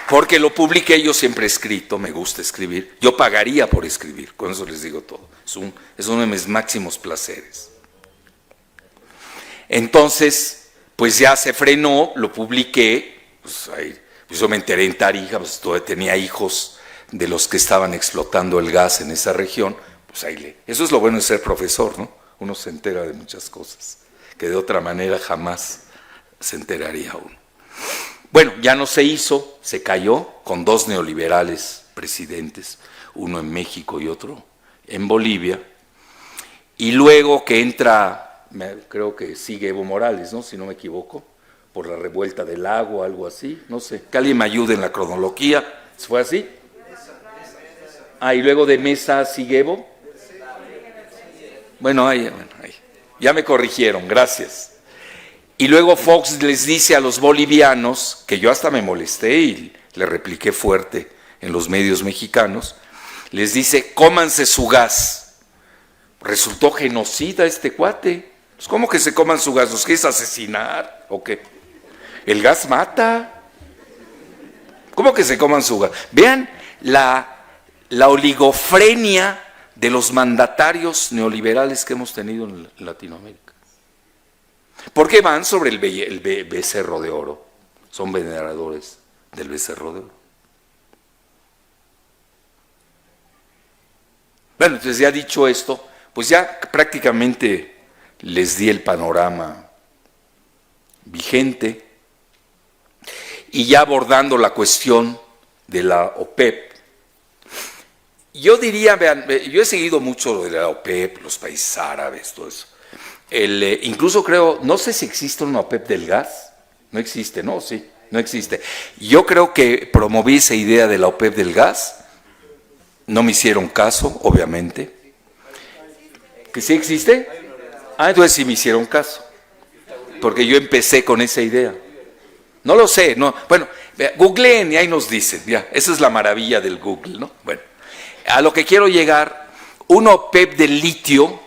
Porque lo publiqué, yo siempre he escrito, me gusta escribir. Yo pagaría por escribir, con eso les digo todo. Es uno de mis máximos placeres. Entonces, pues ya se frenó, lo publiqué, pues yo me enteré en Tarija, pues todavía tenía hijos de los que estaban explotando el gas en esa región, pues ahí eso es lo bueno de ser profesor, ¿no? Uno se entera de muchas cosas que de otra manera jamás se enteraría uno. Bueno, ya no se hizo, se cayó con 2 neoliberales presidentes, uno en México y otro en Bolivia, y luego que entra, creo que sigue Evo Morales, ¿no? Si no me equivoco, por la revuelta del agua, algo así, no sé, que alguien me ayude en la cronología, ¿fue así? Y luego de Mesa sigue Evo. Bueno, ahí, ya me corrigieron, gracias. Y luego Fox les dice a los bolivianos, que yo hasta me molesté y le repliqué fuerte en los medios mexicanos, les dice, cómanse su gas. Resultó genocida este cuate. Pues, ¿cómo que se coman su gas? ¿Los quieres asesinar o qué? El gas mata. ¿Cómo que se coman su gas? Vean la oligofrenia de los mandatarios neoliberales que hemos tenido en Latinoamérica. ¿Por qué van sobre el becerro de oro? Son veneradores del becerro de oro. Bueno, entonces ya dicho esto, pues ya prácticamente les di el panorama vigente y ya abordando la cuestión de la OPEP. Yo diría, vean, yo he seguido mucho lo de la OPEP, los países árabes, todo eso. Incluso creo, no sé si existe una OPEP del gas, no existe, ¿no? Sí, no existe. Yo creo que promoví esa idea de la OPEP del gas, no me hicieron caso, obviamente. ¿Que sí existe? Ah, entonces sí me hicieron caso, porque yo empecé con esa idea. No lo sé, no. Bueno, googleen y ahí nos dicen, ya, esa es la maravilla del Google, ¿no? Bueno, a lo que quiero llegar, un OPEP del litio,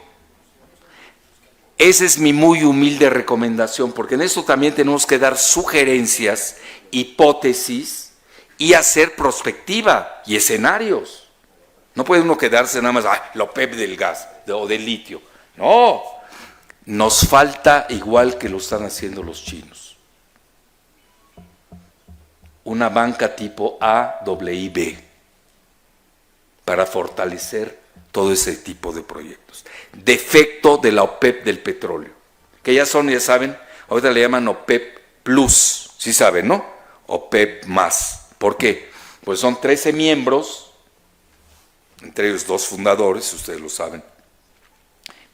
esa es mi muy humilde recomendación, porque en esto también tenemos que dar sugerencias, hipótesis y hacer prospectiva y escenarios. No puede uno quedarse nada más, la OPEP del gas o del litio. No, nos falta, igual que lo están haciendo los chinos, una banca tipo AIIB para fortalecer todo ese tipo de proyectos. Defecto de la OPEP del petróleo, que ya saben, ahorita le llaman OPEP Plus, sí saben, ¿no? OPEP más. ¿Por qué? Pues son 13 miembros, entre ellos 2 fundadores, ustedes lo saben,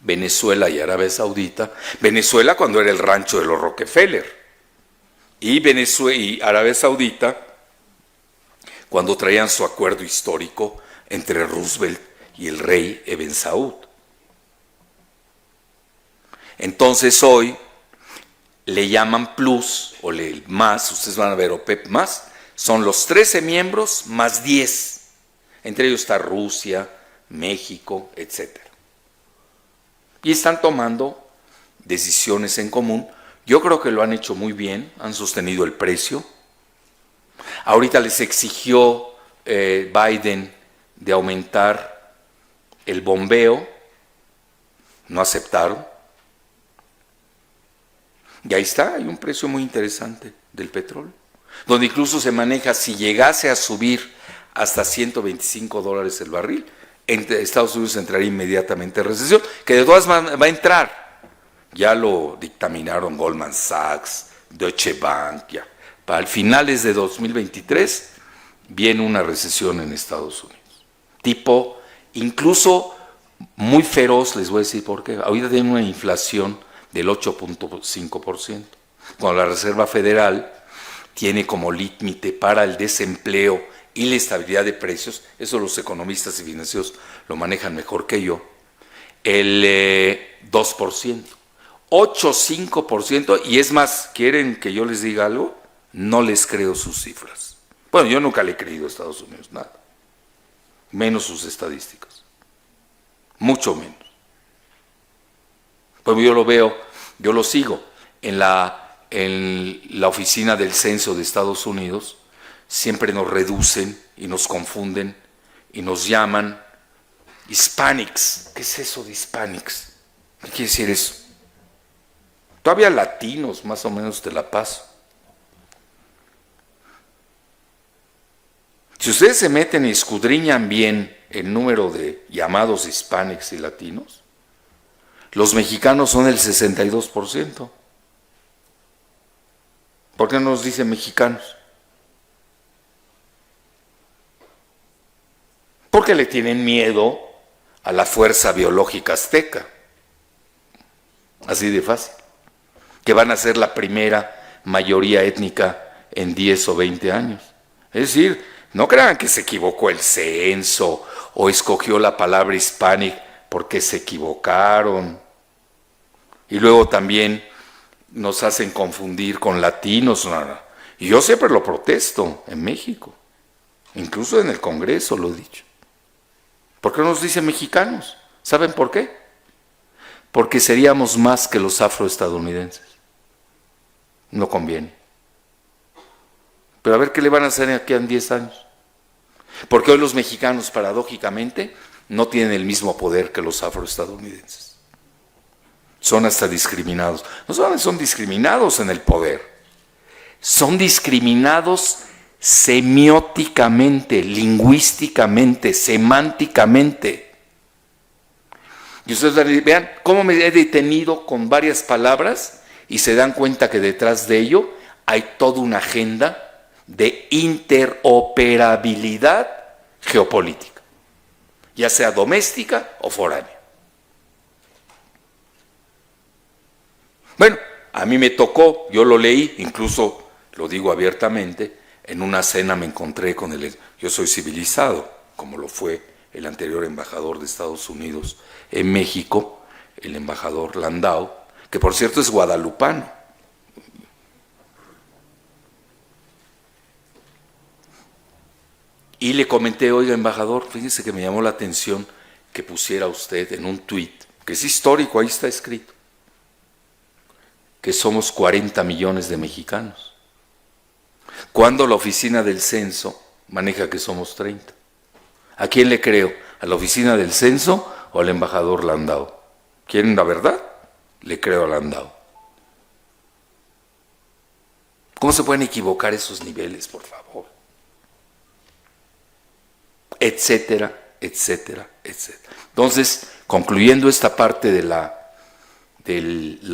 Venezuela y Arabia Saudita. Venezuela cuando era el rancho de los Rockefeller, y Arabia Saudita cuando traían su acuerdo histórico entre Roosevelt y el rey Ibn Saud. Entonces hoy le llaman plus o más, ustedes van a ver OPEP más, son los 13 miembros más 10. Entre ellos está Rusia, México, etc. Y están tomando decisiones en común. Yo creo que lo han hecho muy bien, han sostenido el precio. Ahorita les exigió Biden de aumentar el bombeo, no aceptaron. Y ahí está, hay un precio muy interesante del petróleo, donde incluso se maneja, si llegase a subir hasta $125 el barril, Estados Unidos entraría inmediatamente en recesión, que de todas maneras va a entrar. Ya lo dictaminaron Goldman Sachs, Deutsche Bank, ya. Para finales de 2023 viene una recesión en Estados Unidos. Tipo, incluso muy feroz, les voy a decir por qué. Ahorita tiene una inflación del 8.5%, cuando la Reserva Federal tiene como límite para el desempleo y la estabilidad de precios, eso los economistas y financieros lo manejan mejor que yo, el 2%, 8-5%, y es más, ¿quieren que yo les diga algo? No les creo sus cifras. Bueno, yo nunca le he creído a Estados Unidos, nada, menos sus estadísticas, mucho menos. Pues yo lo veo, yo lo sigo en la oficina del censo de Estados Unidos. Siempre nos reducen y nos confunden y nos llaman Hispanics. ¿Qué es eso de Hispanics? ¿Qué quiere decir eso? Todavía latinos, más o menos te la paso. Si ustedes se meten y escudriñan bien el número de llamados Hispanics y latinos, los mexicanos son el 62%. ¿Por qué no nos dicen mexicanos? Porque le tienen miedo a la fuerza biológica azteca. Así de fácil. Que van a ser la primera mayoría étnica en 10 o 20 años. Es decir, no crean que se equivocó el censo o escogió la palabra hispanic porque se equivocaron. Y luego también nos hacen confundir con latinos. Y yo siempre lo protesto en México. Incluso en el Congreso lo he dicho. ¿Por qué no nos dicen mexicanos? ¿Saben por qué? Porque seríamos más que los afroestadounidenses. No conviene. Pero a ver qué le van a hacer aquí en 10 años. Porque hoy los mexicanos, paradójicamente, no tienen el mismo poder que los afroestadounidenses. Son hasta discriminados. No solamente son discriminados en el poder, son discriminados semióticamente, lingüísticamente, semánticamente. Y ustedes vean cómo me he detenido con varias palabras y se dan cuenta que detrás de ello hay toda una agenda de interoperabilidad geopolítica, ya sea doméstica o foránea. Bueno, a mí me tocó, yo lo leí, incluso lo digo abiertamente, en una cena me encontré con yo soy civilizado, como lo fue el anterior embajador de Estados Unidos en México, el embajador Landau, que por cierto es guadalupano. Y le comenté, oiga, embajador, fíjese que me llamó la atención que pusiera usted en un tuit, que es histórico, ahí está escrito, que somos 40 millones de mexicanos, cuando la oficina del censo maneja que somos 30. ¿A quién le creo? ¿A la oficina del censo o al embajador Landau? ¿Quieren la verdad? Le creo a Landau. ¿Cómo se pueden equivocar esos niveles, por favor? Etcétera, etcétera, etcétera. Entonces, concluyendo esta parte de la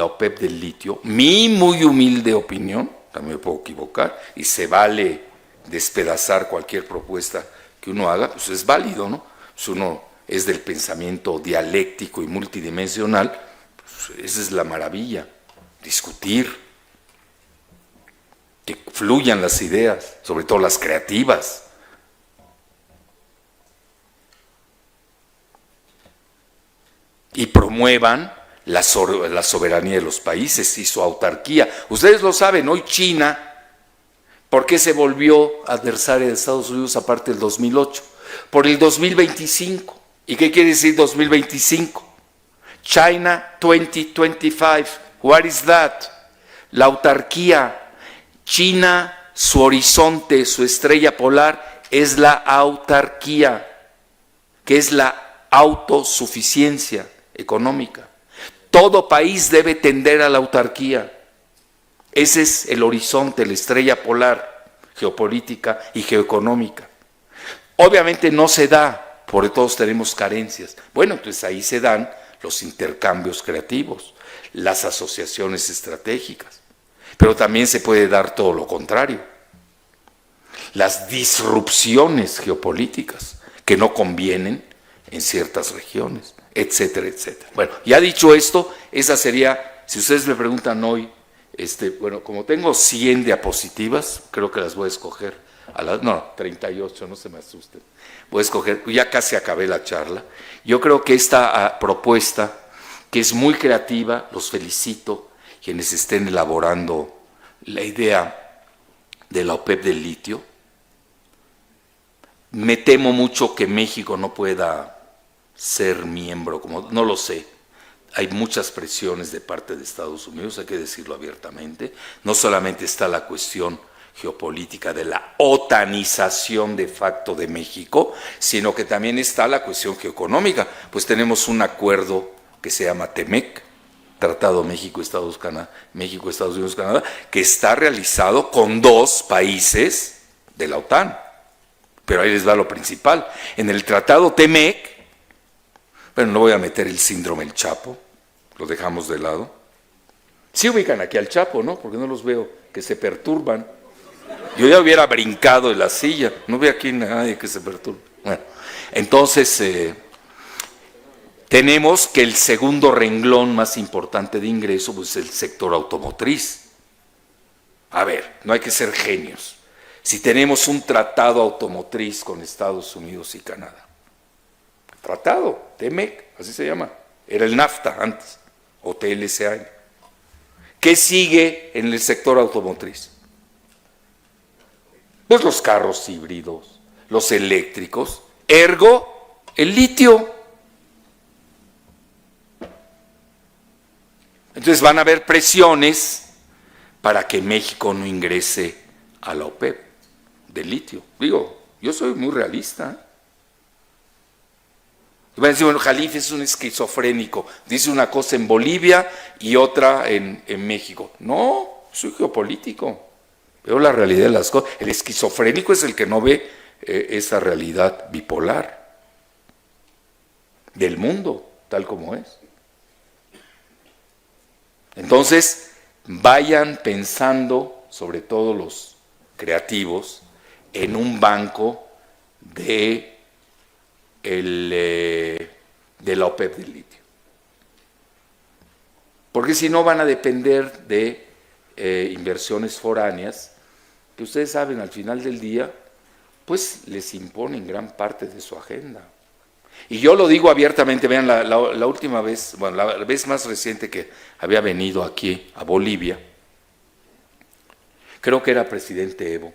OPEP del litio, mi muy humilde opinión, también me puedo equivocar, y se vale despedazar cualquier propuesta que uno haga, pues es válido, ¿no? Pues uno es del pensamiento dialéctico y multidimensional, pues esa es la maravilla, discutir, que fluyan las ideas, sobre todo las creativas. Y promuevan la soberanía de los países y su autarquía. Ustedes lo saben, hoy China, ¿por qué se volvió adversaria de Estados Unidos aparte del 2008? Por el 2025. ¿Y qué quiere decir 2025? China 2025. What is that? La autarquía. China, su horizonte, su estrella polar es la autarquía, que es la autosuficiencia económica. Todo país debe tender a la autarquía. Ese es el horizonte, la estrella polar geopolítica y geoeconómica. Obviamente no se da, porque todos tenemos carencias. Bueno, pues ahí se dan los intercambios creativos, las asociaciones estratégicas. Pero también se puede dar todo lo contrario. Las disrupciones geopolíticas que no convienen en ciertas regiones, etcétera, etcétera. Bueno, ya dicho esto, esa sería, si ustedes me preguntan hoy, bueno, como tengo 100 diapositivas, creo que las voy a escoger, 38, no se me asusten, voy a escoger, ya casi acabé la charla. Yo creo que esta propuesta, que es muy creativa, los felicito, quienes estén elaborando la idea de la OPEP del litio. Me temo mucho que México no pueda ser miembro, como no lo sé. Hay muchas presiones de parte de Estados Unidos, hay que decirlo abiertamente. No solamente está la cuestión geopolítica de la otanización de facto de México, sino que también está la cuestión geoeconómica. Pues tenemos un acuerdo que se llama TEMEC, Tratado México-Estados Unidos-Canadá, que está realizado con 2 países de la OTAN. Pero ahí les va lo principal. En el Tratado TEMEC, bueno, no voy a meter el síndrome del Chapo, lo dejamos de lado. Sí ubican aquí al Chapo, ¿no? Porque no los veo que se perturban. Yo ya hubiera brincado de la silla, no veo aquí a nadie que se perturbe. Bueno, entonces tenemos que el segundo renglón más importante de ingreso pues, es el sector automotriz. A ver, no hay que ser genios. Si tenemos un tratado automotriz con Estados Unidos y Canadá, tratado, TEMEC, así se llama, era el NAFTA antes, o TLCA. ¿Qué sigue en el sector automotriz? Pues los carros híbridos, los eléctricos, ergo el litio. Entonces van a haber presiones para que México no ingrese a la OPEP. del litio. Digo, yo soy muy realista. Y van a decir, bueno, Jalife es un esquizofrénico, dice una cosa en Bolivia y otra en México. No, soy geopolítico, veo la realidad de las cosas. El esquizofrénico es el que no ve esa realidad bipolar del mundo, tal como es. Entonces, vayan pensando, sobre todo los creativos, en un banco de la OPEP del litio. Porque si no van a depender de inversiones foráneas, que ustedes saben, al final del día, pues les imponen gran parte de su agenda. Y yo lo digo abiertamente, vean, la última vez, bueno, la vez más reciente que había venido aquí a Bolivia, creo que era presidente Evo,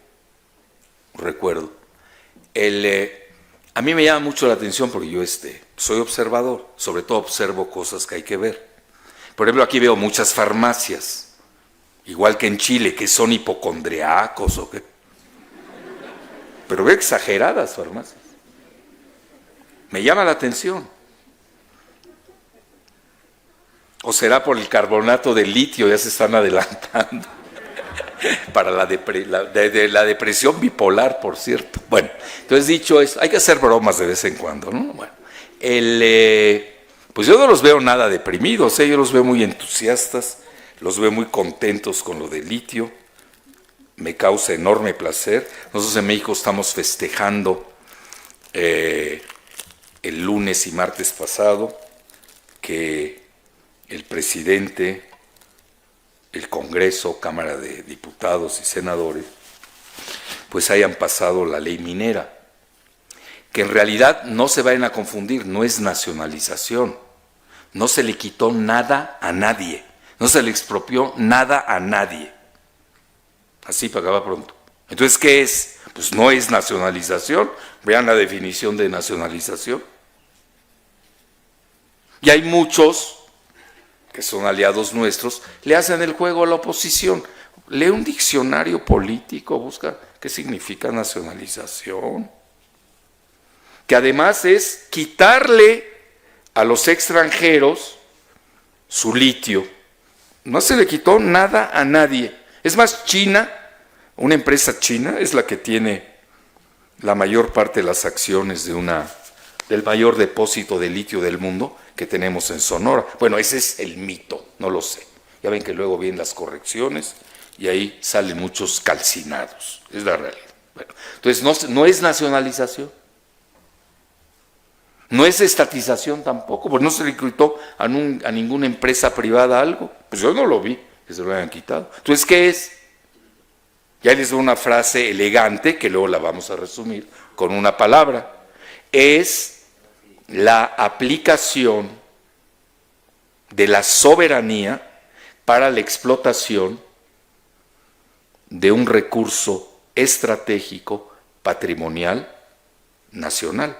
recuerdo. A mí me llama mucho la atención porque yo soy observador, sobre todo observo cosas que hay que ver. Por ejemplo, aquí veo muchas farmacias, igual que en Chile, que son hipocondriacos o qué. Pero veo exageradas farmacias. Me llama la atención. ¿O será por el carbonato de litio? Ya se están adelantando. Para la depresión bipolar, por cierto. Bueno, entonces dicho eso, hay que hacer bromas de vez en cuando, ¿no? Bueno, pues yo no los veo nada deprimidos, yo los veo muy entusiastas, los veo muy contentos con lo del litio, me causa enorme placer. Nosotros en México estamos festejando el lunes y martes pasado que el presidente, el Congreso, Cámara de Diputados y Senadores, pues hayan pasado la ley minera, que en realidad no se vayan a confundir, no es nacionalización, no se le quitó nada a nadie, no se le expropió nada a nadie, así para acabar pronto. Entonces, ¿qué es? Pues no es nacionalización, vean la definición de nacionalización. Y hay muchos que son aliados nuestros, le hacen el juego a la oposición. Lee un diccionario político, busca qué significa nacionalización. Que además es quitarle a los extranjeros su litio. No se le quitó nada a nadie. Es más, China, una empresa china, es la que tiene la mayor parte de las acciones del mayor depósito de litio del mundo que tenemos en Sonora. Bueno, ese es el mito, no lo sé. Ya ven que luego vienen las correcciones y ahí salen muchos calcinados. Es la realidad. Bueno, entonces no es nacionalización. No es estatización tampoco, pues no se le quitó a ninguna empresa privada algo. Pues yo no lo vi, que se lo hayan quitado. Entonces, ¿qué es? Ya les doy una frase elegante, que luego la vamos a resumir con una palabra. Es la aplicación de la soberanía para la explotación de un recurso estratégico patrimonial nacional.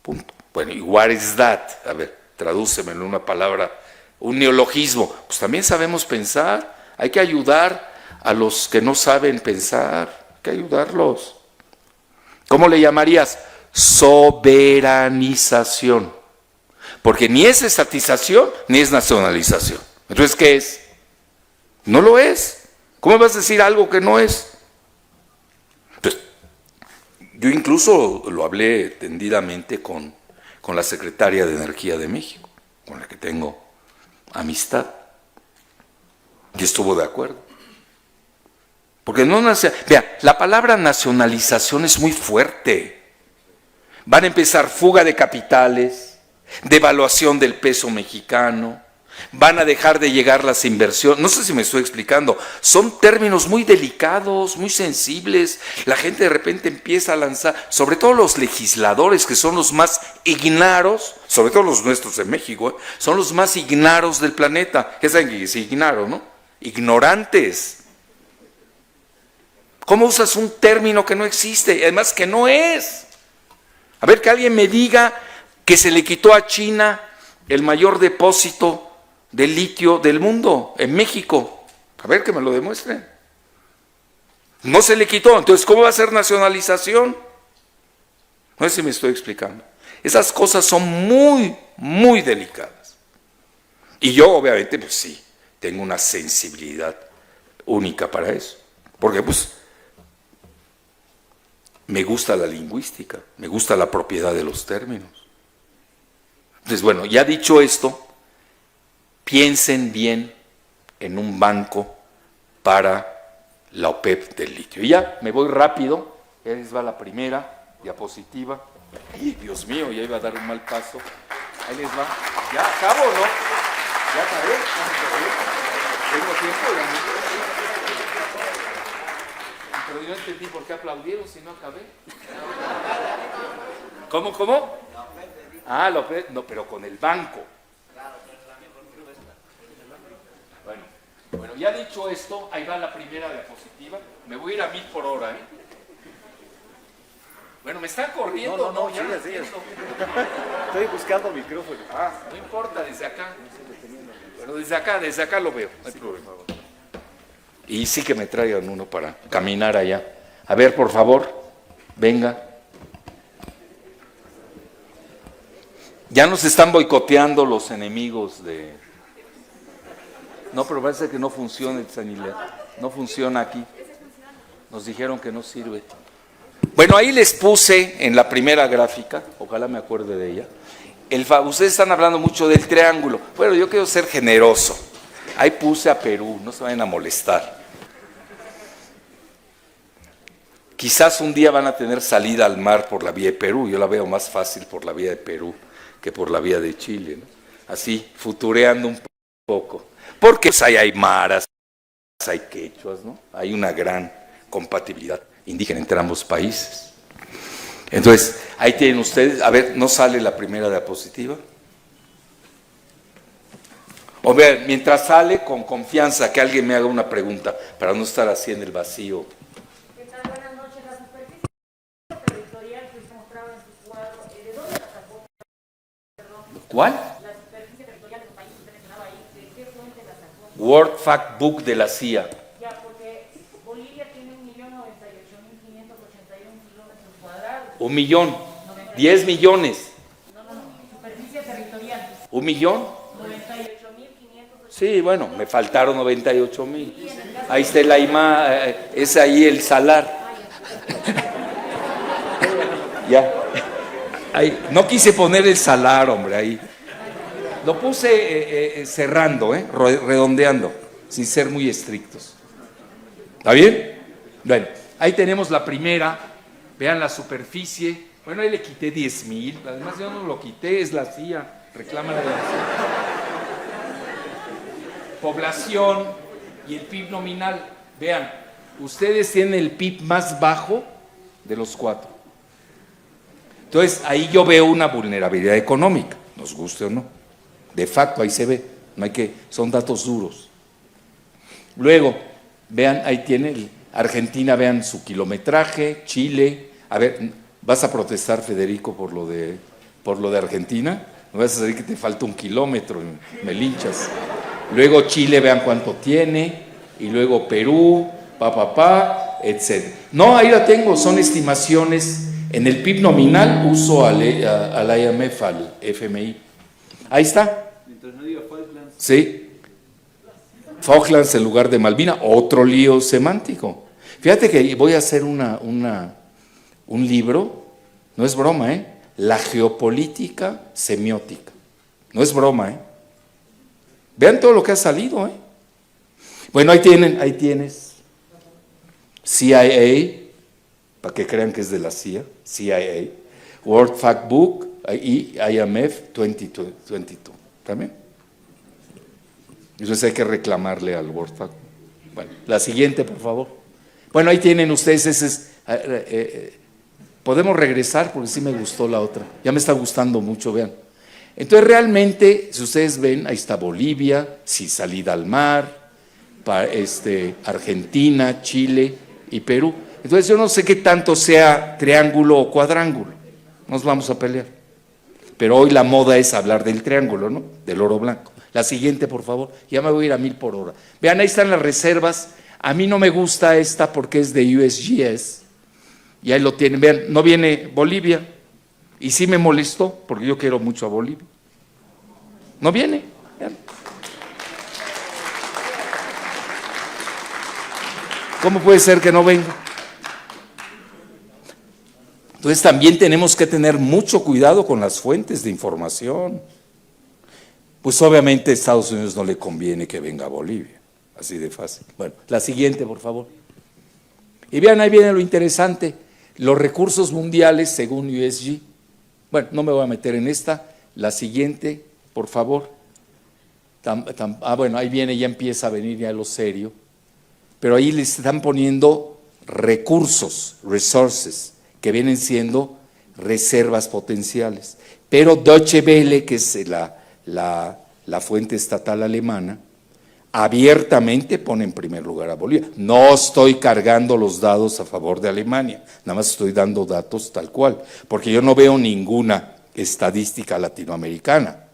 Punto. Bueno, ¿y what is that? A ver, tradúcemelo en una palabra, un neologismo. Pues también sabemos pensar, hay que ayudar a los que no saben pensar, hay que ayudarlos. ¿Cómo le llamarías? Soberanización. Porque ni es estatización ni es nacionalización. Entonces, ¿qué es? No lo es. ¿Cómo vas a decir algo que no es? Pues, yo incluso lo hablé tendidamente con la secretaria de Energía de México, con la que tengo amistad, y estuvo de acuerdo. Porque no nace. Vea, la palabra nacionalización es muy fuerte. Van a empezar fuga de capitales, devaluación del peso mexicano, van a dejar de llegar las inversiones. No sé si me estoy explicando, son términos muy delicados, muy sensibles. La gente de repente empieza a lanzar, sobre todo los legisladores, que son los más ignaros, sobre todo los nuestros en México, son los más ignaros del planeta. ¿Qué saben que es ignaro, no? Ignorantes. ¿Cómo usas un término que no existe y además que no es? A ver, que alguien me diga que se le quitó a China el mayor depósito de litio del mundo, en México. A ver, que me lo demuestren. No se le quitó. Entonces, ¿cómo va a ser nacionalización? No sé si me estoy explicando. Esas cosas son muy, muy delicadas. Y yo, obviamente, pues sí, tengo una sensibilidad única para eso. Porque, pues, me gusta la lingüística, me gusta la propiedad de los términos. Entonces, bueno, ya dicho esto, piensen bien en un banco para la OPEP del litio. Y ya, me voy rápido, ya les va la primera diapositiva. ¡Ay, Dios mío! Ya iba a dar un mal paso. Ahí les va. ¿Ya acabo o no? ¿Ya acabé? ¿Tengo tiempo? Pero yo no entendí por qué aplaudieron si no acabé. ¿Cómo? Ah, la OPEP, no, pero con el banco. Bueno, ya dicho esto, ahí va la primera diapositiva. Me voy a ir a 1000 por hora, ¿eh? Bueno, ¿me están corriendo? No, ya sigue. entiendo. Estoy buscando micrófono. No importa, desde acá. Bueno, desde acá lo veo, no hay problema. Y sí que me traigan uno para caminar allá. A ver, por favor, venga. Ya nos están boicoteando los enemigos de... No, pero parece que no funciona el Sanilea. No funciona aquí. Nos dijeron que no sirve. Bueno, ahí les puse en la primera gráfica, ojalá me acuerde de ella. Ustedes están hablando mucho del triángulo. Bueno, yo quiero ser generoso. Ahí puse a Perú, no se vayan a molestar. Quizás un día van a tener salida al mar por la vía de Perú. Yo la veo más fácil por la vía de Perú que por la vía de Chile, ¿no? Así, futureando un poco. Porque pues, hay aymaras, hay quechuas, ¿no? Hay una gran compatibilidad indígena entre ambos países. Entonces, ahí tienen ustedes, a ver, ¿no sale la primera diapositiva? O ver, mientras sale, con confianza, que alguien me haga una pregunta, para no estar así en el vacío. ¿Qué tal? Buenas noches. La superficie territorial que se mostraba en su cuadro, ¿de dónde la sacó? ¿Cuál? La superficie territorial del país que usted mencionaba ahí, ¿de qué fuente la sacó? World Fact Book de la CIA. Ya, porque Bolivia tiene 1.098.581 kilómetros cuadrados. 1 millón, 10 millones. Superficie territorial. 1 millón. 98.580. Sí, bueno, me faltaron 98,000. Ahí está el Aymá, es ahí el salar. Ya. Ahí. No quise poner el salar, hombre, ahí. Lo puse cerrando, redondeando, sin ser muy estrictos. ¿Está bien? Bueno, ahí tenemos la primera. Vean la superficie. Bueno, ahí le quité 10,000. Además, yo no lo quité, es la CIA. Reclama la CIA. Población y el PIB nominal. Vean, ustedes tienen el PIB más bajo de los 4. Entonces, ahí yo veo una vulnerabilidad económica, nos guste o no. De facto, ahí se ve, no hay que, son datos duros. Luego, vean, ahí tiene Argentina, vean su kilometraje, Chile. A ver, ¿vas a protestar, Federico, por lo de Argentina? No vas a decir que te falta 1 kilómetro, me linchas. Luego Chile, vean cuánto tiene, y luego Perú, etc. No, ahí la tengo, son estimaciones. En el PIB nominal uso al IMF, al FMI. Ahí está. Mientras no diga Falklands. Sí. Falklands en lugar de Malvina, otro lío semántico. Fíjate que voy a hacer un libro, no es broma, La geopolítica semiótica. No es broma, Vean todo lo que ha salido, Bueno, ahí tienes. CIA, para que crean que es de la CIA, World Fact Book y IMF 2022. ¿También? Entonces hay que reclamarle al World Fact. Bueno, la siguiente, por favor. Bueno, ahí tienen ustedes, podemos regresar porque sí me gustó la otra. Ya me está gustando mucho, vean. Entonces realmente, si ustedes ven, ahí está Bolivia, salida al mar, Argentina, Chile y Perú. Entonces yo no sé qué tanto sea triángulo o cuadrángulo, nos vamos a pelear. Pero hoy la moda es hablar del triángulo, ¿no? Del oro blanco. La siguiente, por favor, ya me voy a ir a 1000 por hora. Vean, ahí están las reservas. A mí no me gusta esta porque es de USGS. Y ahí lo tienen. Vean, no viene Bolivia. Y sí me molestó porque yo quiero mucho a Bolivia. No viene. Vean. ¿Cómo puede ser que no venga? Entonces también tenemos que tener mucho cuidado con las fuentes de información. Pues obviamente a Estados Unidos no le conviene que venga a Bolivia, así de fácil. Bueno, la siguiente, por favor. Y vean, ahí viene lo interesante, los recursos mundiales según USG. Bueno, no me voy a meter en esta. La siguiente, por favor. Bueno, ahí viene, ya empieza a venir ya lo serio. Pero ahí le están poniendo recursos, resources, que vienen siendo reservas potenciales. Pero Deutsche Welle, que es la fuente estatal alemana, abiertamente pone en primer lugar a Bolivia. No estoy cargando los dados a favor de Alemania, nada más estoy dando datos tal cual, porque yo no veo ninguna estadística latinoamericana.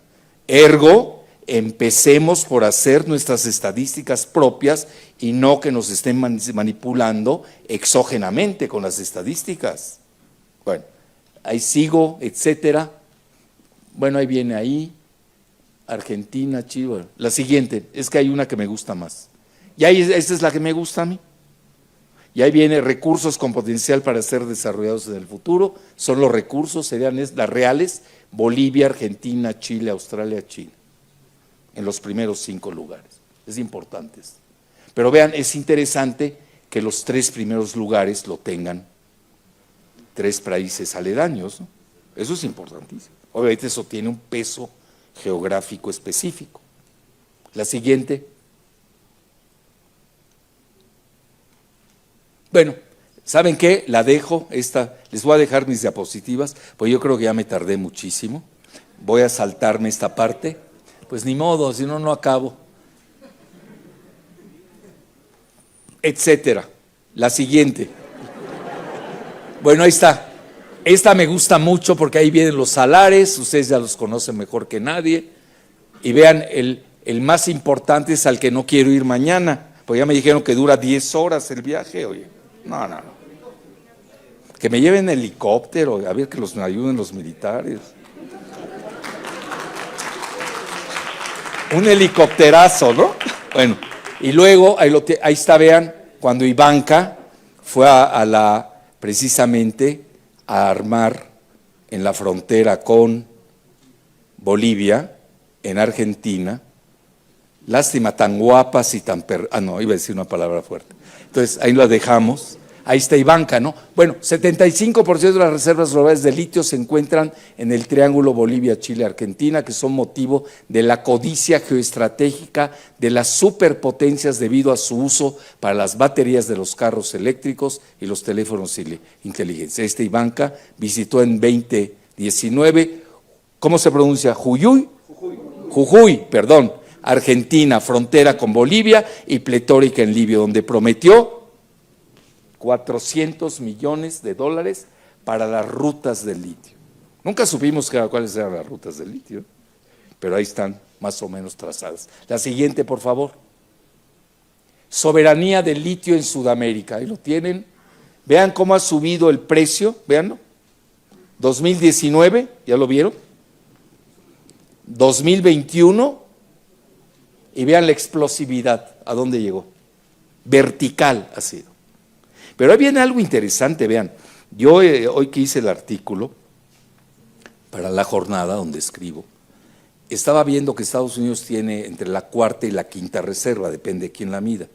Ergo, empecemos por hacer nuestras estadísticas propias y no que nos estén manipulando exógenamente con las estadísticas. Bueno, ahí sigo, etcétera. Bueno, ahí viene ahí, Argentina, Chile. Bueno, la siguiente, es que hay una que me gusta más. Y ahí, esta es la que me gusta a mí. Y ahí viene recursos con potencial para ser desarrollados en el futuro. Son los recursos, serían las reales, Bolivia, Argentina, Chile, Australia, China. En los primeros 5 lugares. Es importante esto. Pero vean, es interesante que los 3 primeros lugares lo tengan 3 países aledaños, ¿no? Eso es importantísimo. Obviamente eso tiene un peso geográfico específico. La siguiente. Bueno, ¿saben qué? La dejo, esta, les voy a dejar mis diapositivas, pues yo creo que ya me tardé muchísimo. Voy a saltarme esta parte. Pues ni modo, si no, no acabo. Etcétera. La siguiente. Bueno, ahí está. Esta me gusta mucho porque ahí vienen los salares, ustedes ya los conocen mejor que nadie. Y vean, el más importante es al que no quiero ir mañana, porque ya me dijeron que dura 10 horas el viaje, oye. No. Que me lleven en helicóptero, a ver que me ayuden los militares. Un helicópterazo, ¿no? Bueno, y luego, ahí está, vean, cuando Ivanka fue precisamente a armar en la frontera con Bolivia, en Argentina, lástima, tan guapas y tan no, iba a decir una palabra fuerte. Entonces, ahí la dejamos. Ahí está Ivanka, ¿no? Bueno, 75% de las reservas globales de litio se encuentran en el triángulo Bolivia, Chile, Argentina, que son motivo de la codicia geoestratégica de las superpotencias debido a su uso para las baterías de los carros eléctricos y los teléfonos inteligentes. Ivanka visitó en 2019, ¿cómo se pronuncia? Jujuy, perdón, Argentina, frontera con Bolivia y pletórica en Libia, donde prometió $400 millones para las rutas del litio. Nunca supimos cuáles eran las rutas del litio, pero ahí están más o menos trazadas. La siguiente, por favor. Soberanía del litio en Sudamérica. Ahí lo tienen. Vean cómo ha subido el precio, véanlo. 2019, ¿ya lo vieron? 2021, y vean la explosividad, ¿a dónde llegó? Vertical ha sido. Pero ahí viene algo interesante, vean, yo hoy que hice el artículo para la jornada donde escribo, estaba viendo que Estados Unidos tiene entre la 4ª y la 5ª reserva, depende de quién la mida,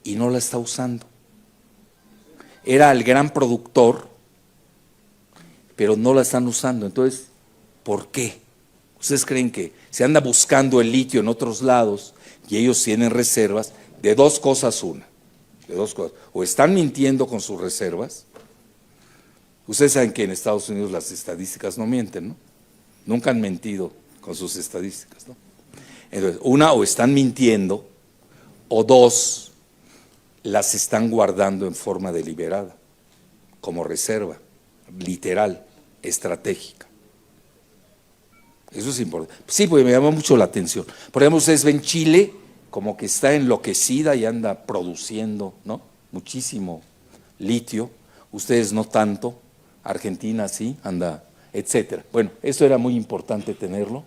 y no la está usando. Era el gran productor, pero no la están usando. Entonces, ¿por qué? ¿Ustedes creen que se anda buscando el litio en otros lados y ellos tienen reservas? De 2 cosas una. De 2 cosas, o están mintiendo con sus reservas. Ustedes saben que en Estados Unidos las estadísticas no mienten, ¿no? Nunca han mentido con sus estadísticas, ¿no? Entonces, una, o están mintiendo, o 2, las están guardando en forma deliberada, como reserva, literal, estratégica. Eso es importante. Sí, porque me llama mucho la atención. Por ejemplo, ustedes ven Chile, como que está enloquecida y anda produciendo, ¿no? Muchísimo litio, ustedes no tanto, Argentina sí, anda, etcétera. Bueno, esto era muy importante tenerlo.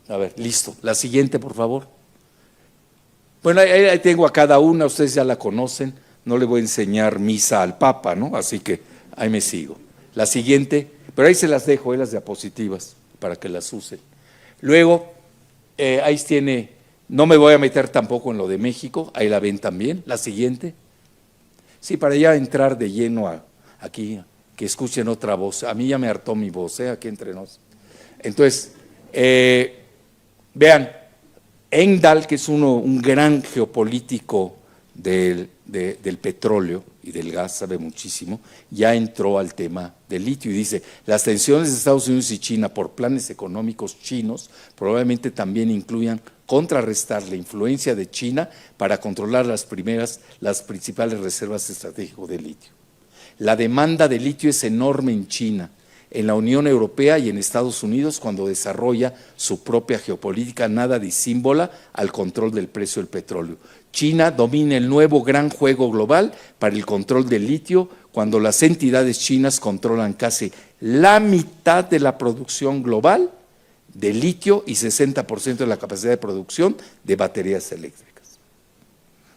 A ver, listo. La siguiente, por favor. Bueno, ahí tengo a cada una, ustedes ya la conocen, no le voy a enseñar misa al Papa, ¿no? Así que ahí me sigo. La siguiente, pero ahí se las dejo, las diapositivas, para que las usen. Luego, ahí tiene, no me voy a meter tampoco en lo de México, ahí la ven también. La siguiente. Sí, para ya entrar de lleno aquí, que escuchen otra voz. A mí ya me hartó mi voz, aquí entre nos. Entonces, vean, Engdahl, que es un gran geopolítico del petróleo y del gas, sabe muchísimo, ya entró al tema del litio y dice, las tensiones de Estados Unidos y China por planes económicos chinos probablemente también incluyan contrarrestar la influencia de China para controlar las principales reservas estratégicas de litio. La demanda de litio es enorme en China, en la Unión Europea y en Estados Unidos cuando desarrolla su propia geopolítica nada disímbola al control del precio del petróleo. China domina el nuevo gran juego global para el control del litio cuando las entidades chinas controlan casi la mitad de la producción global de litio y 60% de la capacidad de producción de baterías eléctricas.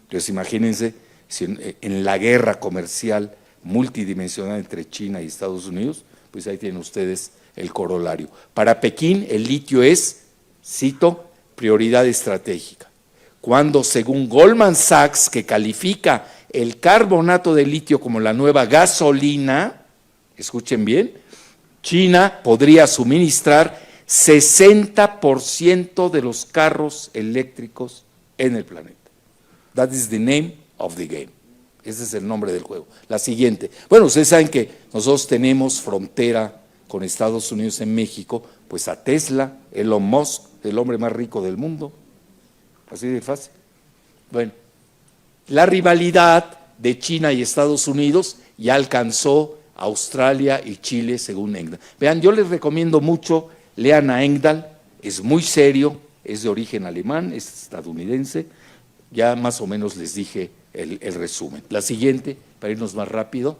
Entonces imagínense si en la guerra comercial multidimensional entre China y Estados Unidos, pues ahí tienen ustedes el corolario. Para Pekín el litio es, cito, prioridad estratégica. Cuando según Goldman Sachs, que califica el carbonato de litio como la nueva gasolina, escuchen bien, China podría suministrar 60% de los carros eléctricos en el planeta. That is the name of the game. Ese es el nombre del juego. La siguiente. Bueno, ustedes saben que nosotros tenemos frontera con Estados Unidos en México, pues a Tesla, Elon Musk, el hombre más rico del mundo. Así de fácil. Bueno, la rivalidad de China y Estados Unidos ya alcanzó a Australia y Chile, según Engdahl. Vean, yo les recomiendo mucho, lean a Engdahl, es muy serio, es de origen alemán, es estadounidense, ya más o menos les dije el resumen. La siguiente, para irnos más rápido.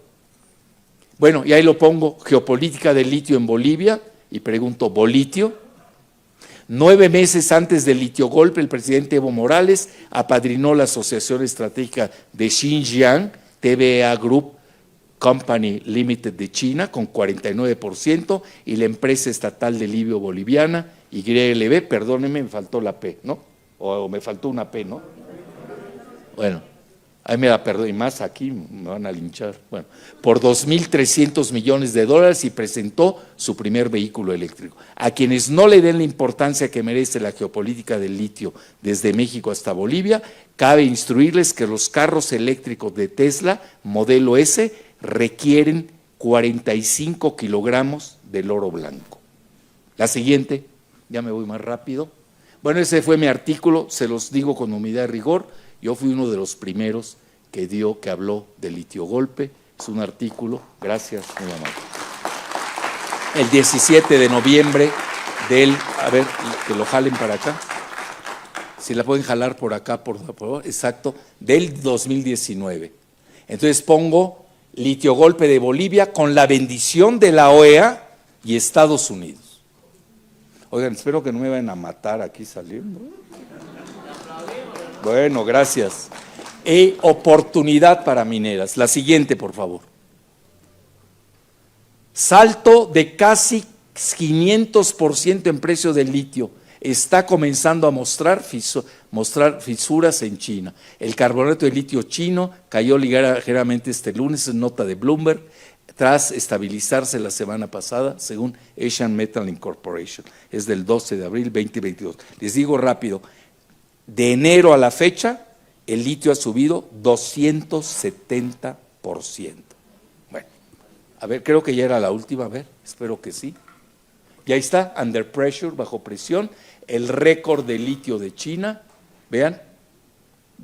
Bueno, y ahí lo pongo, geopolítica del litio en Bolivia, y pregunto, ¿bolitio? 9 meses antes del litiogolpe, el presidente Evo Morales apadrinó la Asociación Estratégica de Xinjiang, TVA Group Company Limited de China, con 49%, y la empresa estatal de litio boliviana, YLB, perdónenme, me faltó la P, ¿no? O me faltó una P, ¿no? Bueno. Ahí me la perdón, y más aquí me van a linchar. Bueno, por $2.300 millones y presentó su primer vehículo eléctrico. A quienes no le den la importancia que merece la geopolítica del litio desde México hasta Bolivia, cabe instruirles que los carros eléctricos de Tesla, modelo S, requieren 45 kilogramos del oro blanco. La siguiente, ya me voy más rápido. Bueno, ese fue mi artículo, se los digo con humildad y rigor. Yo fui uno de los primeros que habló del litiogolpe. Es un artículo, gracias, muy amable. El 17 de noviembre a ver, que lo jalen para acá. Si la pueden jalar por acá, por favor, exacto, del 2019. Entonces pongo litiogolpe de Bolivia con la bendición de la OEA y Estados Unidos. Oigan, espero que no me vayan a matar aquí saliendo. Bueno, gracias. Oportunidad para mineras. La siguiente, por favor. Salto de casi 500% en precio del litio. Está comenzando a mostrar fisuras en China. El carbonato de litio chino cayó ligeramente este lunes en nota de Bloomberg, tras estabilizarse la semana pasada, según Asian Metal Incorporation. Es del 12 de abril 2022. Les digo rápido. De enero a la fecha, el litio ha subido 270%. Bueno, a ver, creo que ya era la última, a ver, espero que sí. Y ahí está, under pressure, bajo presión, el récord de litio de China, vean.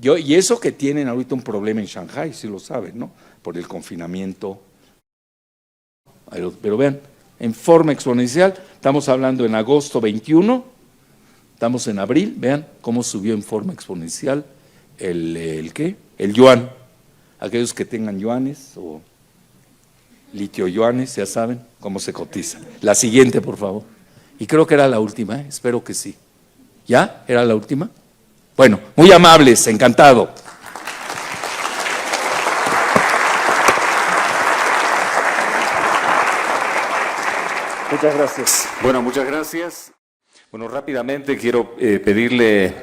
Y eso que tienen ahorita un problema en Shanghái, si lo saben, ¿no? Por el confinamiento. Pero vean, en forma exponencial, estamos hablando en agosto 21, Estamos en abril, vean cómo subió en forma exponencial ¿qué? El yuan. Aquellos que tengan yuanes o litio yuanes, ya saben cómo se cotiza. La siguiente, por favor. Y creo que era la última, espero que sí. ¿Ya? ¿Era la última? Bueno, muy amables, encantado. Muchas gracias. Bueno, muchas gracias. Bueno, rápidamente quiero pedirle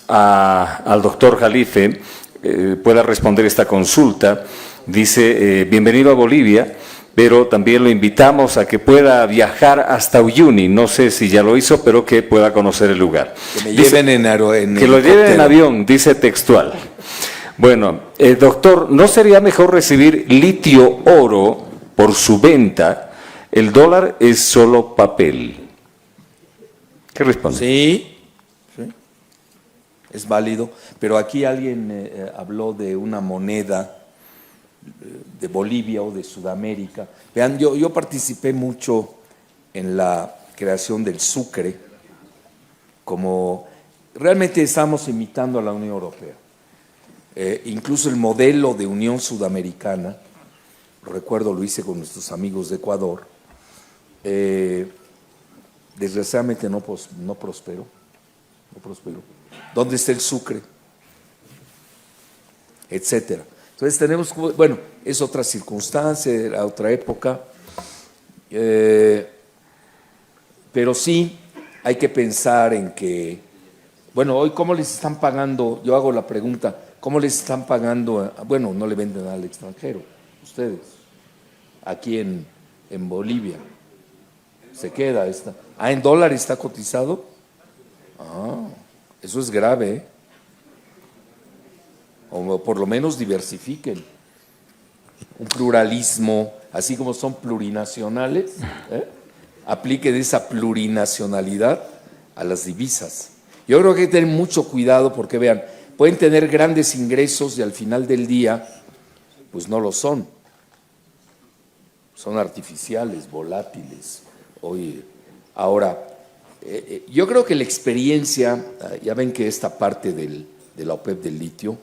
al doctor Jalife pueda responder esta consulta. Dice, bienvenido a Bolivia, pero también lo invitamos a que pueda viajar hasta Uyuni. No sé si ya lo hizo, pero que pueda conocer el lugar. Que me lleven que lo lleven en avión, dice textual. Bueno, doctor, ¿no sería mejor recibir litio oro por su venta? El dólar es solo papel. ¿Qué responde? Sí, es válido, pero aquí alguien habló de una moneda de Bolivia o de Sudamérica. Vean, yo participé mucho en la creación del sucre, como realmente estamos imitando a la Unión Europea. Incluso el modelo de Unión Sudamericana, lo recuerdo, lo hice con nuestros amigos de Ecuador, desgraciadamente no prosperó. ¿Dónde está el sucre? Etcétera. Entonces tenemos, bueno, es otra circunstancia, era otra época, pero sí hay que pensar en que, bueno, hoy cómo les están pagando, yo hago la pregunta, ¿cómo les están pagando? Bueno, no le venden al extranjero, ustedes, aquí en Bolivia. Se queda esta. ¿En dólares está cotizado? Eso es grave, ¿eh? O por lo menos diversifiquen. Un pluralismo, así como son plurinacionales, apliquen esa plurinacionalidad a las divisas. Yo creo que hay que tener mucho cuidado porque vean, pueden tener grandes ingresos y al final del día, pues no lo son. Son artificiales, volátiles. Oye, ahora, yo creo que la experiencia, ya ven que esta parte de la OPEP del litio,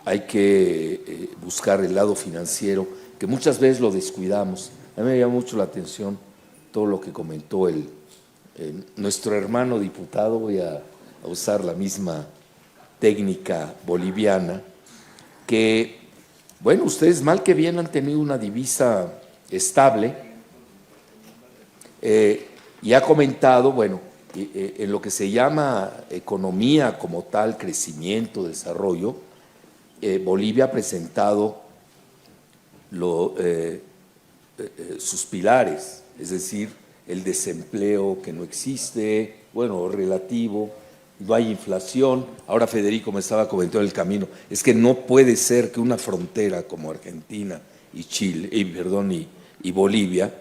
hay que buscar el lado financiero, que muchas veces lo descuidamos. A mí me llama mucho la atención todo lo que comentó nuestro hermano diputado, voy a usar la misma técnica boliviana, que, bueno, ustedes mal que bien han tenido una divisa estable, y ha comentado, bueno, en lo que se llama economía como tal, crecimiento, desarrollo, Bolivia ha presentado sus pilares, es decir, el desempleo que no existe, bueno, relativo, no hay inflación. Ahora Federico me estaba comentando el camino, es que no puede ser que una frontera como Argentina y Chile, y Bolivia,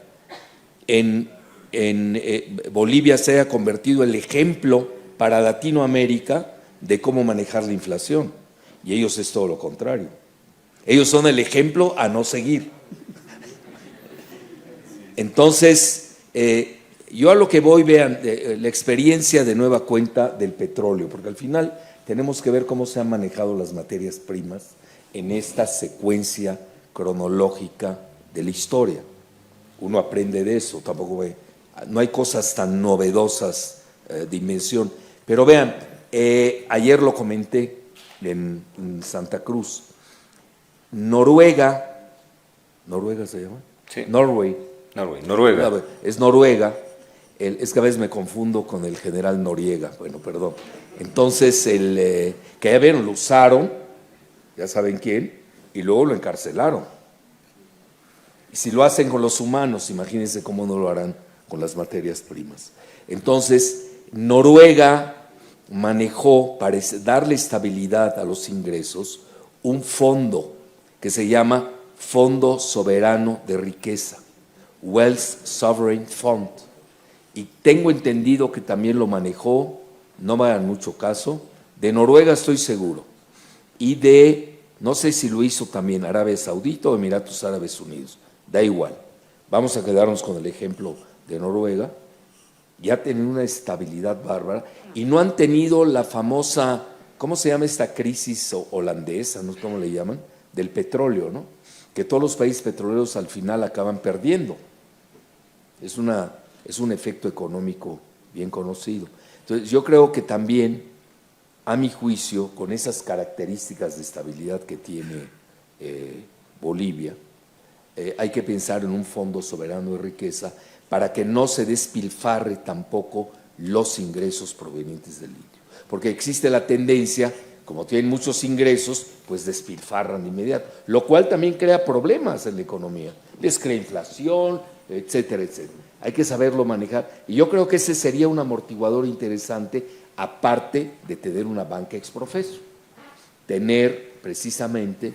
Bolivia se haya convertido el ejemplo para Latinoamérica de cómo manejar la inflación. Y ellos es todo lo contrario. Ellos son el ejemplo a no seguir. Entonces, yo a lo que voy, vean, la experiencia de nueva cuenta del petróleo, porque al final tenemos que ver cómo se han manejado las materias primas en esta secuencia cronológica de la historia. Uno aprende de eso, tampoco ve. No hay cosas tan novedosas de invención. Pero vean, ayer lo comenté en Santa Cruz. Noruega se llama. Sí. Noruega. Es Noruega. Es que a veces me confundo con el general Noriega. Bueno, perdón. Entonces, que ya vieron, lo usaron, ya saben quién, y luego lo encarcelaron. Y si lo hacen con los humanos, imagínense cómo no lo harán con las materias primas. Entonces, Noruega manejó, para darle estabilidad a los ingresos, un fondo que se llama Fondo Soberano de Riqueza, Wealth Sovereign Fund. Y tengo entendido que también lo manejó, no me hagan mucho caso, de Noruega estoy seguro, y no sé si lo hizo también Arabia Saudita o Emiratos Árabes Unidos, da igual. Vamos a quedarnos con el ejemplo de Noruega, ya tienen una estabilidad bárbara y no han tenido la famosa, ¿cómo se llama esta crisis holandesa? ¿No? ¿Cómo le llaman? Del petróleo, ¿no? Que todos los países petroleros al final acaban perdiendo. Es un efecto económico bien conocido. Entonces, yo creo que también, a mi juicio, con esas características de estabilidad que tiene Bolivia, hay que pensar en un fondo soberano de riqueza para que no se despilfarre tampoco los ingresos provenientes del litio. Porque existe la tendencia, como tienen muchos ingresos, pues despilfarran de inmediato, lo cual también crea problemas en la economía, les crea inflación, etcétera, etcétera. Hay que saberlo manejar y yo creo que ese sería un amortiguador interesante, aparte de tener una banca ex profeso, tener precisamente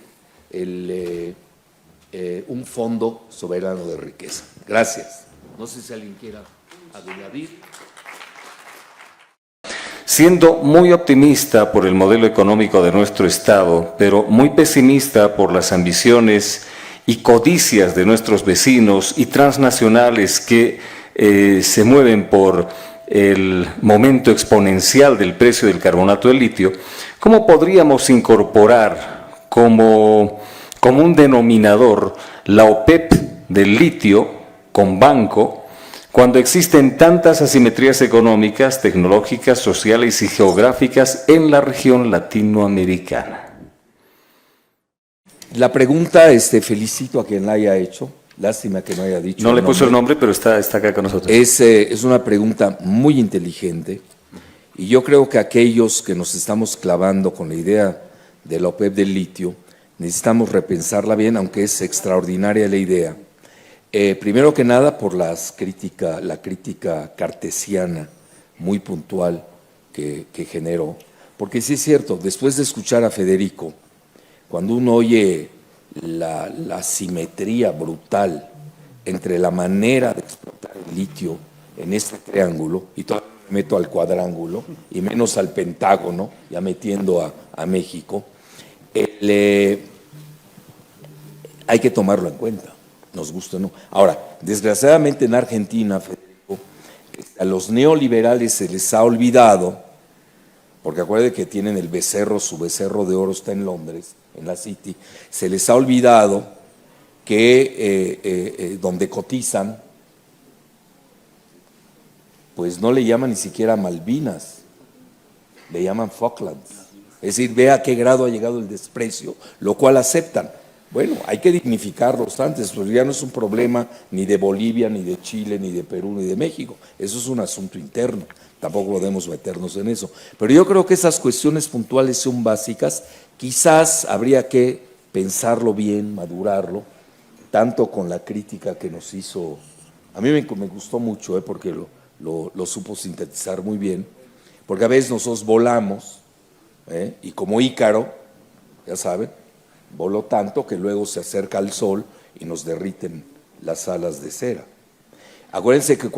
un fondo soberano de riqueza. Gracias. No sé si alguien quiera añadir. Siendo muy optimista por el modelo económico de nuestro Estado, pero muy pesimista por las ambiciones y codicias de nuestros vecinos y transnacionales que se mueven por el momento exponencial del precio del carbonato de litio, ¿cómo podríamos incorporar como un denominador la OPEP del litio con banco, cuando existen tantas asimetrías económicas, tecnológicas, sociales y geográficas en la región latinoamericana? La pregunta, felicito a quien la haya hecho, lástima que no haya dicho. No le puso el nombre, pero está acá con nosotros. Es una pregunta muy inteligente y yo creo que aquellos que nos estamos clavando con la idea de la OPEP del litio, necesitamos repensarla bien, aunque es extraordinaria la idea. Primero que nada por la crítica cartesiana muy puntual que generó, porque sí es cierto, después de escuchar a Federico, cuando uno oye la simetría brutal entre la manera de explotar el litio en este triángulo, y todavía me meto al cuadrángulo, y menos al pentágono, ya metiendo a México, hay que tomarlo en cuenta, nos gusta o no. Ahora, desgraciadamente en Argentina, Federico, a los neoliberales se les ha olvidado, porque acuérdense que tienen el becerro, su becerro de oro está en Londres, en la City, se les ha olvidado que donde cotizan, pues no le llaman ni siquiera Malvinas, le llaman Falklands. Es decir, ve a qué grado ha llegado el desprecio, lo cual aceptan. Bueno, hay que dignificarlos antes, pues ya no es un problema ni de Bolivia, ni de Chile, ni de Perú, ni de México. Eso es un asunto interno, tampoco podemos meternos en eso. Pero yo creo que esas cuestiones puntuales son básicas, quizás habría que pensarlo bien, madurarlo, tanto con la crítica que nos hizo. A mí me gustó mucho, porque lo supo sintetizar muy bien, porque a veces nosotros volamos, y como Ícaro, ya saben, voló tanto que luego se acerca al sol y nos derriten las alas de cera. Acuérdense que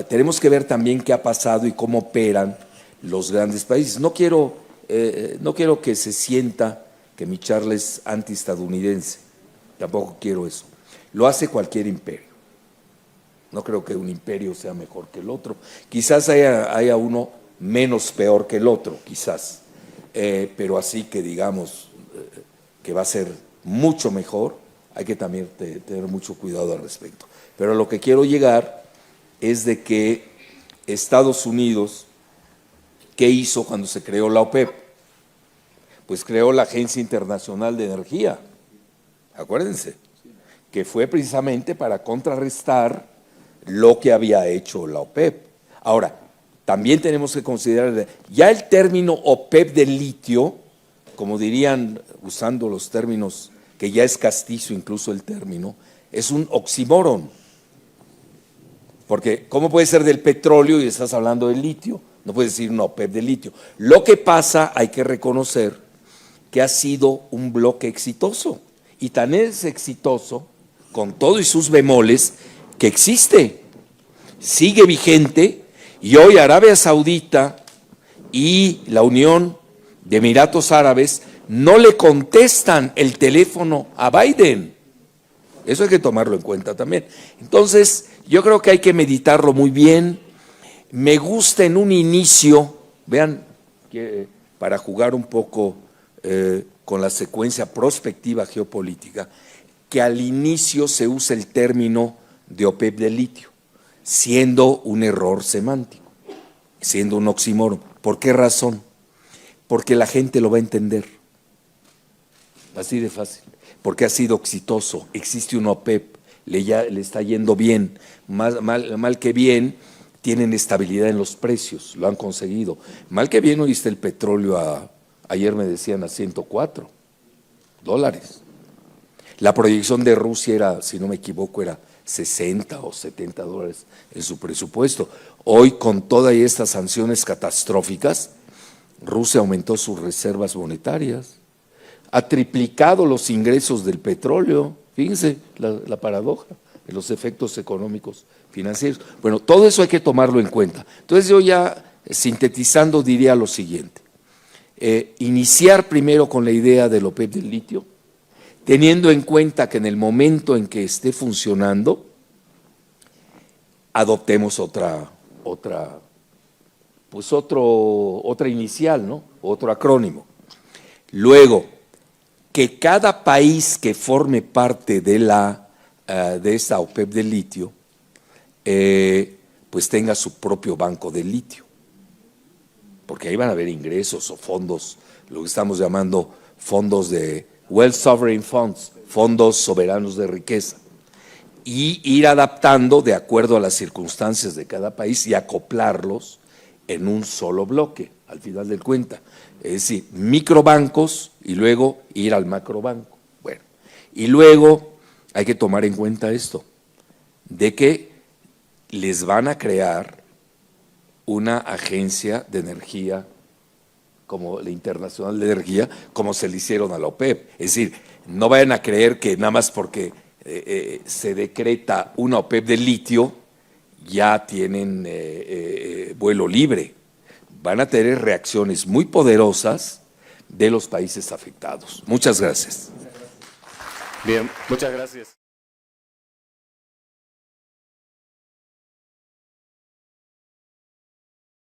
tenemos que ver también qué ha pasado y cómo operan los grandes países. No quiero que se sienta que mi charla es antiestadounidense, tampoco quiero eso. Lo hace cualquier imperio. No creo que un imperio sea mejor que el otro. Quizás haya uno menos peor que el otro, quizás. Pero así que digamos que va a ser mucho mejor, hay que también tener mucho cuidado al respecto. Pero a lo que quiero llegar es de que Estados Unidos, ¿qué hizo cuando se creó la OPEP? Pues creó la Agencia Internacional de Energía, acuérdense, que fue precisamente para contrarrestar lo que había hecho la OPEP. Ahora, también tenemos que considerar, ya el término OPEP del litio, como dirían, usando los términos, que ya es castizo incluso el término, es un oxímoron. Porque, ¿cómo puede ser del petróleo y estás hablando del litio? No puedes decir una OPEP de litio. Lo que pasa, hay que reconocer que ha sido un bloque exitoso. Y tan es exitoso, con todo y sus bemoles, que existe, sigue vigente, y hoy Arabia Saudita y la Unión de Emiratos Árabes no le contestan el teléfono a Biden. Eso hay que tomarlo en cuenta también. Entonces, yo creo que hay que meditarlo muy bien. Me gusta en un inicio, vean, que, para jugar un poco con la secuencia prospectiva geopolítica, que al inicio se usa el término de OPEP de litio, siendo un error semántico, siendo un oxímoron. ¿Por qué razón? Porque la gente lo va a entender. Así de fácil. Porque ha sido exitoso. Existe un OPEP, le está yendo bien. Mal que bien, tienen estabilidad en los precios, lo han conseguido. Mal que bien, hoy está el petróleo ayer me decían, a $104. La proyección de Rusia era, si no me equivoco, era $60 o $70 en su presupuesto. Hoy, con todas estas sanciones catastróficas, Rusia aumentó sus reservas monetarias, ha triplicado los ingresos del petróleo. Fíjense la paradoja de los efectos económicos financieros. Bueno, todo eso hay que tomarlo en cuenta. Entonces yo ya, sintetizando, diría lo siguiente. Iniciar primero con la idea del OPEP del litio, teniendo en cuenta que en el momento en que esté funcionando, adoptemos otra inicial, ¿no? Otro acrónimo. Luego, que cada país que forme parte de esta OPEP del litio, pues tenga su propio banco de litio, porque ahí van a haber ingresos o fondos, lo que estamos llamando fondos de Wealth Sovereign Funds, fondos soberanos de riqueza, y ir adaptando de acuerdo a las circunstancias de cada país y acoplarlos en un solo bloque, al final del cuenta. Es decir, microbancos y luego ir al macrobanco. Bueno, y luego hay que tomar en cuenta esto, de que les van a crear una agencia de energía como la Internacional de Energía, como se le hicieron a la OPEP. Es decir, no vayan a creer que nada más porque se decreta una OPEP de litio, ya tienen vuelo libre. Van a tener reacciones muy poderosas de los países afectados. Muchas gracias. Bien, muchas gracias.